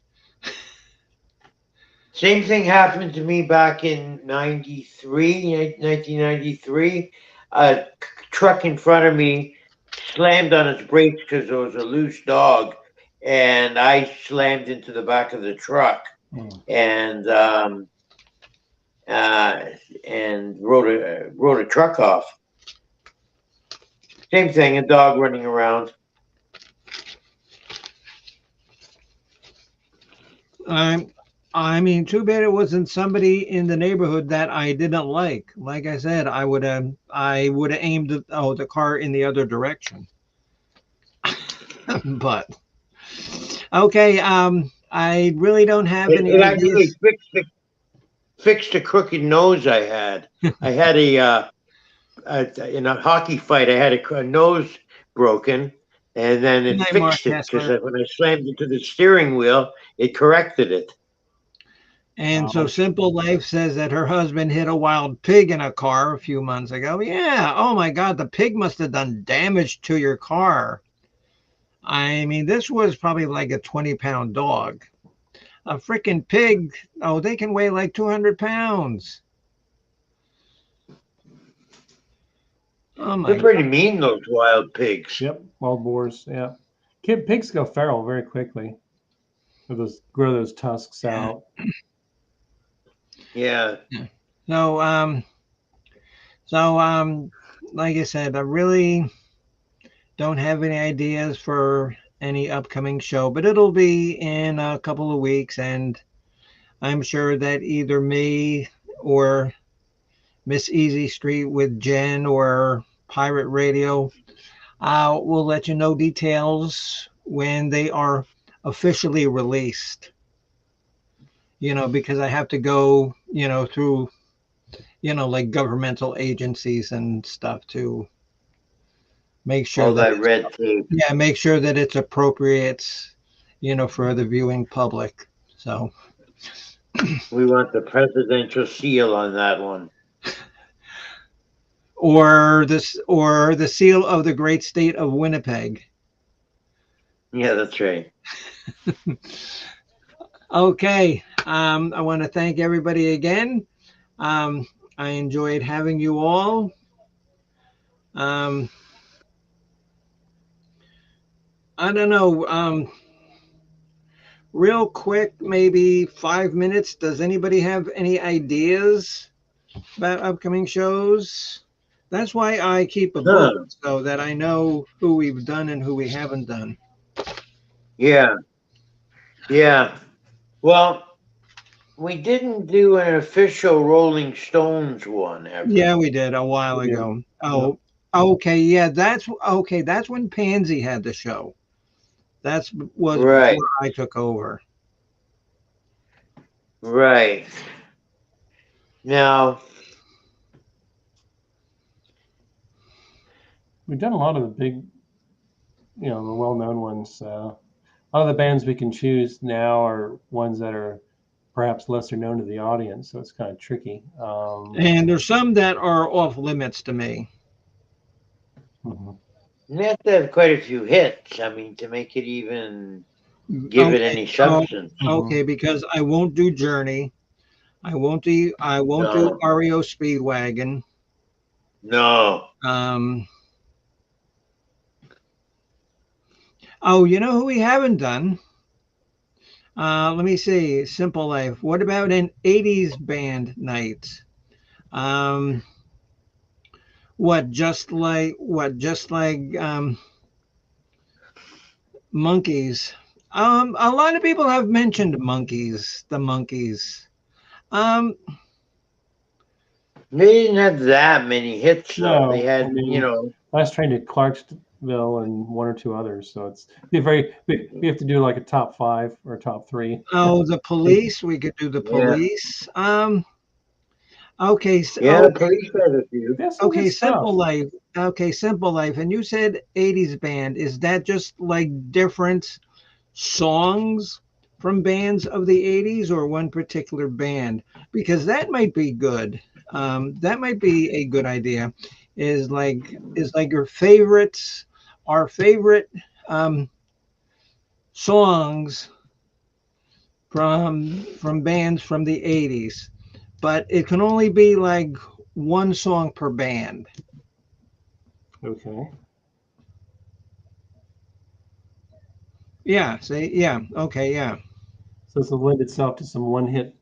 Same thing happened to me back in 1993. A truck in front of me slammed on its brakes because there was a loose dog, and I slammed into the back of the truck and rode a truck off. Same thing, a dog running around. I mean, too bad it wasn't somebody in the neighborhood that I didn't like. Like I said, I would have aimed the car in the other direction. But okay, I really don't have any It actually ideas. fixed a crooked nose I had. I had in a hockey fight, I had a nose broken, and then it Hi, Mark fixed it because Kessler. when I slammed into the steering wheel, it corrected it. And so Simple Life says that her husband hit a wild pig in a car a few months ago. Yeah. Oh my God, the pig must have done damage to your car. I mean, this was probably like a 20-pound dog. A freaking pig, oh, they can weigh like 200 pounds. Oh my They're pretty God. mean, those wild pigs. Yep, wild boars. Yeah, pigs go feral very quickly. Grow those tusks out. Yeah. So, like I said, I really don't have any ideas for any upcoming show, but it'll be in a couple of weeks, and I'm sure that either me or Miss Easy Street with Jen or Pirate Radio will let you know details when they are officially released. Because I have to go, through, like governmental agencies and stuff to make sure All that that red tape. make sure that it's appropriate, for the viewing public. So, We want the presidential seal on that one. or the seal of the great state of Winnipeg. Yeah, that's right. Okay. I want to thank everybody again. I enjoyed having you all. Um, I don't know. Real quick, maybe 5 minutes. Does anybody have any ideas about upcoming shows? That's why I keep a book so that I know who we've done and who we haven't done. Yeah. Yeah. Well, we didn't do an official Rolling Stones one ever. Yeah, we did a while ago. Oh, okay. Yeah, that's okay. That's when Pansy had the show. Was Right. before I took over. Right. Now, We've done a lot of the big, the well-known ones. A lot of the bands we can choose now are ones that are perhaps lesser known to the audience, so it's kind of tricky. And there's some that are off limits to me. you have to have quite a few hits. I mean, to make it even give it any substance. Okay, because I won't do Journey. I won't do REO Speedwagon. No. Oh, you know who we haven't done? Let me see. Simple Life. What about an 80s band night? Just like Monkeys. A lot of people have mentioned Monkeys, the Monkeys. They didn't have that many hits, though. No, They had, Last Train to Clarksville and one or two others. So it's we have to do like a top 5 or top 3. Oh, the Police. We could do the Police. Okay. Yeah, the Police had a few. Okay, Simple Life. Okay, Simple Life. And you said 80s band. Is that just like different songs from bands of the 80s or one particular band? Because that might be good. That might be a good idea. Is like your favorites, our favorite songs from bands from the 80s, but it can only be like one song per band. Okay. Yeah, say yeah, okay, yeah. So this will lend itself to some one-hit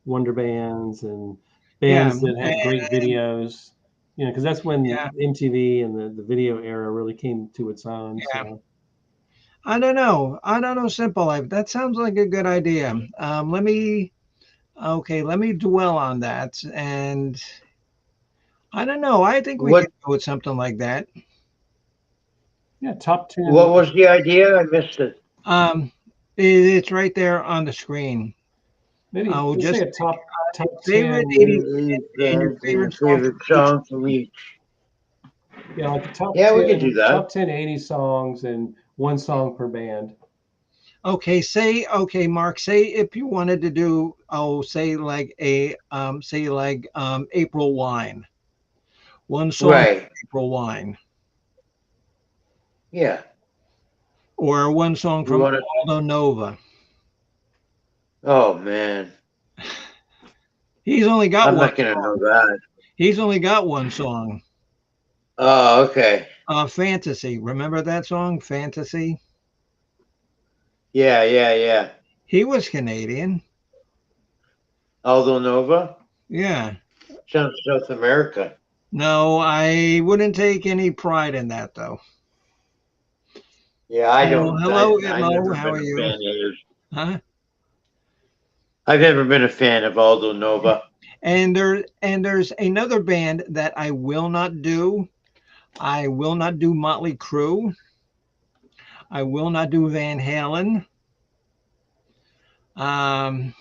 wonder bands and Yeah, bands that had great videos. You know, because that's when yeah, MTV and the video era really came to its own. yeah. So I don't know. I don't know. Simple Life. That sounds like a good idea. Let me dwell on that. And I don't know. I think we What could go with something like that. yeah, top 10. what was the idea? I missed it. Um, it's right there on the screen. Maybe let's say Just a top favorite 10. 80s 80s and your bands and your favorite song from favorite each. song from each. Yeah, like the top Yeah, we could 10 do that. top 10 80 songs and one song per band. Okay, Mark, say if you wanted to do, say like April Wine. One song Right. April Wine. Yeah. Or one song You from want to? Aldo Nova. Oh man, He's only got I'm one not gonna know song. that. He's only got one song. Oh, okay. Fantasy. Remember that song, Fantasy? Yeah, yeah, yeah. He was Canadian. Aldo Nova, Yeah. South America. No, I wouldn't take any pride in that though. Yeah, I Oh, don't. hello, I've Itmo. never How been are a you? fan of his. Huh? I've never been a fan of Aldo Nova. And there's another band that I will not do. I will not do Motley Crue. I will not do Van Halen. Um,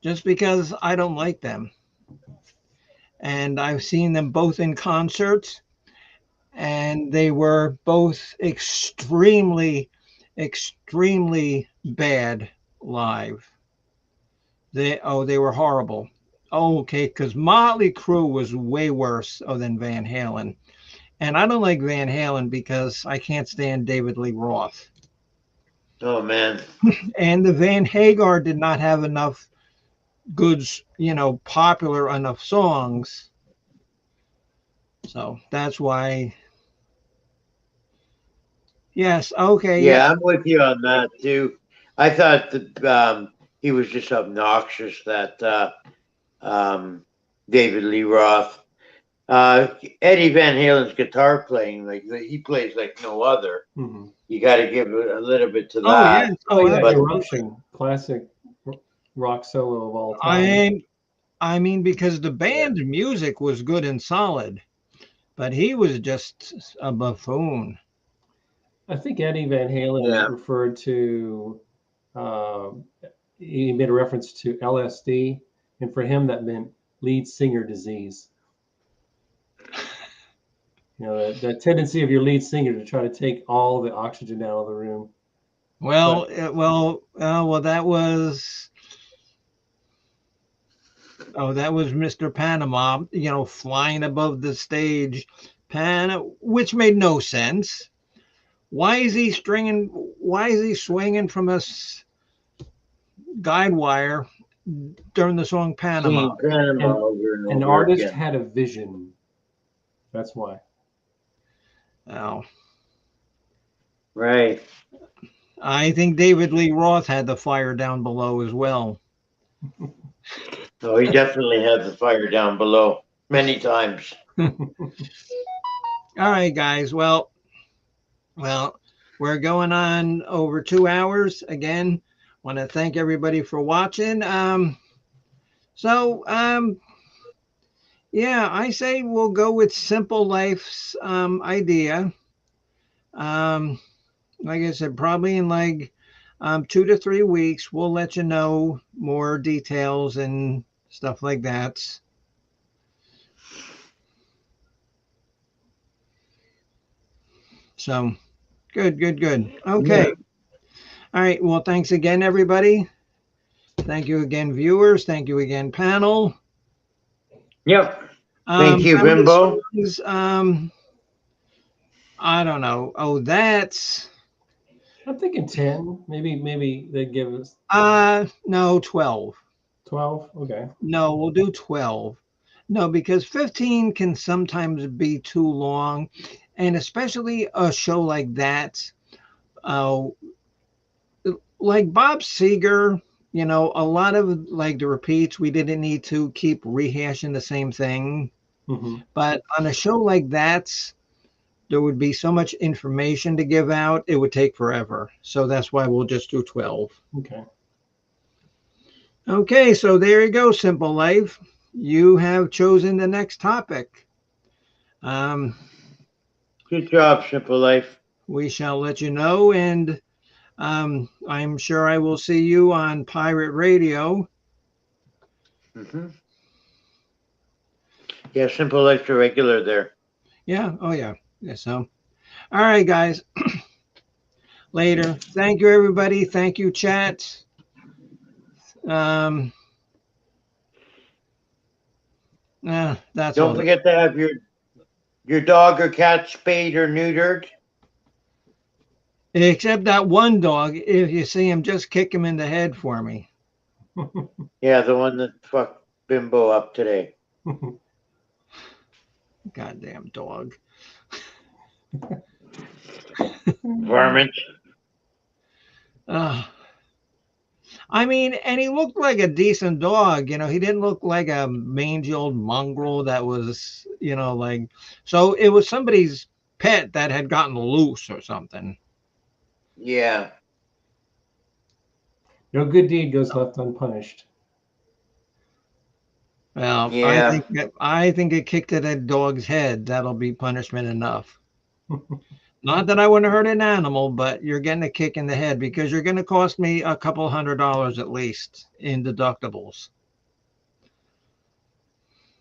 just because I don't like them. And I've seen them both in concerts, and they were both extremely bad live. They were horrible. Oh, okay, because Motley Crue was way worse than Van Halen, and I don't like Van Halen because I can't stand David Lee Roth, Oh man. and the Van Hagar did not have enough good, popular enough songs, so that's why. Yes, okay, yeah. Yeah, I'm with you on that too. I thought that he was just obnoxious. That um, David Lee Roth, Eddie Van Halen's guitar playing, like he plays like no other. Mm-hmm. You got to give a little bit to Oh that. yes, Oh yeah, But Eruption, classic rock solo of all time. I mean, because the yeah, band's music was good and solid, but he was just a buffoon. I think Eddie Van Halen yeah, referred to, uh, he made a reference to LSD, and for him that meant lead singer disease. You know, that tendency of your lead singer to try to take all the oxygen out of the room. Well, But that was Mr. Panama, flying above the stage, which made no sense. Why is he stringing? Why is he swinging from a guide wire during the song Panama? seeing Panama an over and an over artist again. had a vision. That's why. Oh, Right. I think David Lee Roth had the fire down below as well. So he definitely had the fire down below many times. All right, guys. Well, we're going on over 2 hours again. Want to thank everybody for watching. So, yeah, I say we'll go with Simple Life's idea. Um, like I said, probably in like 2 to 3 weeks, we'll let you know more details and stuff like that. So, good. Okay. Yeah. All right. Well, thanks again, everybody. Thank you again, viewers. Thank you again, panel. Yep. Thank you, Some of the Bimbo. songs, I don't know. Oh, that's I'm thinking 10. Maybe they give us no, 12. 12. Okay. No, we'll do 12. No, because 15 can sometimes be too long, and especially a show like that, uh, like Bob Seger, a lot of like the repeats, we didn't need to keep rehashing the same thing. Hmm. But on a show like that, there would be so much information to give out, it would take forever. So that's why we'll just do 12. Okay. Okay, so there you go, Simple Life. You have chosen the next topic. Good job, Simple Life. We shall let you know, and I'm sure I will see you on Pirate Radio. Hmm. Yeah, Simple Life's a regular there. Yeah, oh yeah. Yeah, so, all right, guys. Later. Thank you, everybody. Thank you, chat. That's all. Don't forget to have your dog or cat spayed or neutered. Except that one dog, if you see him, just kick him in the head for me. Yeah, the one that fucked Bimbo up today. Goddamn dog. Varmint. I mean, and he looked like a decent dog. He didn't look like a mangy old mongrel that was, like. So it was somebody's pet that had gotten loose or something. Yeah. No good deed goes left unpunished. Well, Yeah. I think it kicked at that dog's head. That'll be punishment enough. Not that I want to hurt an animal, but you're getting a kick in the head because you're going to cost me a couple $100 at least in deductibles.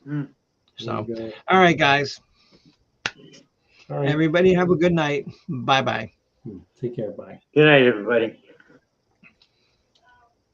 Mm. So, There you go. all right, guys. All right. Everybody have a good night. Bye-bye. Take care. Bye. Good night, everybody.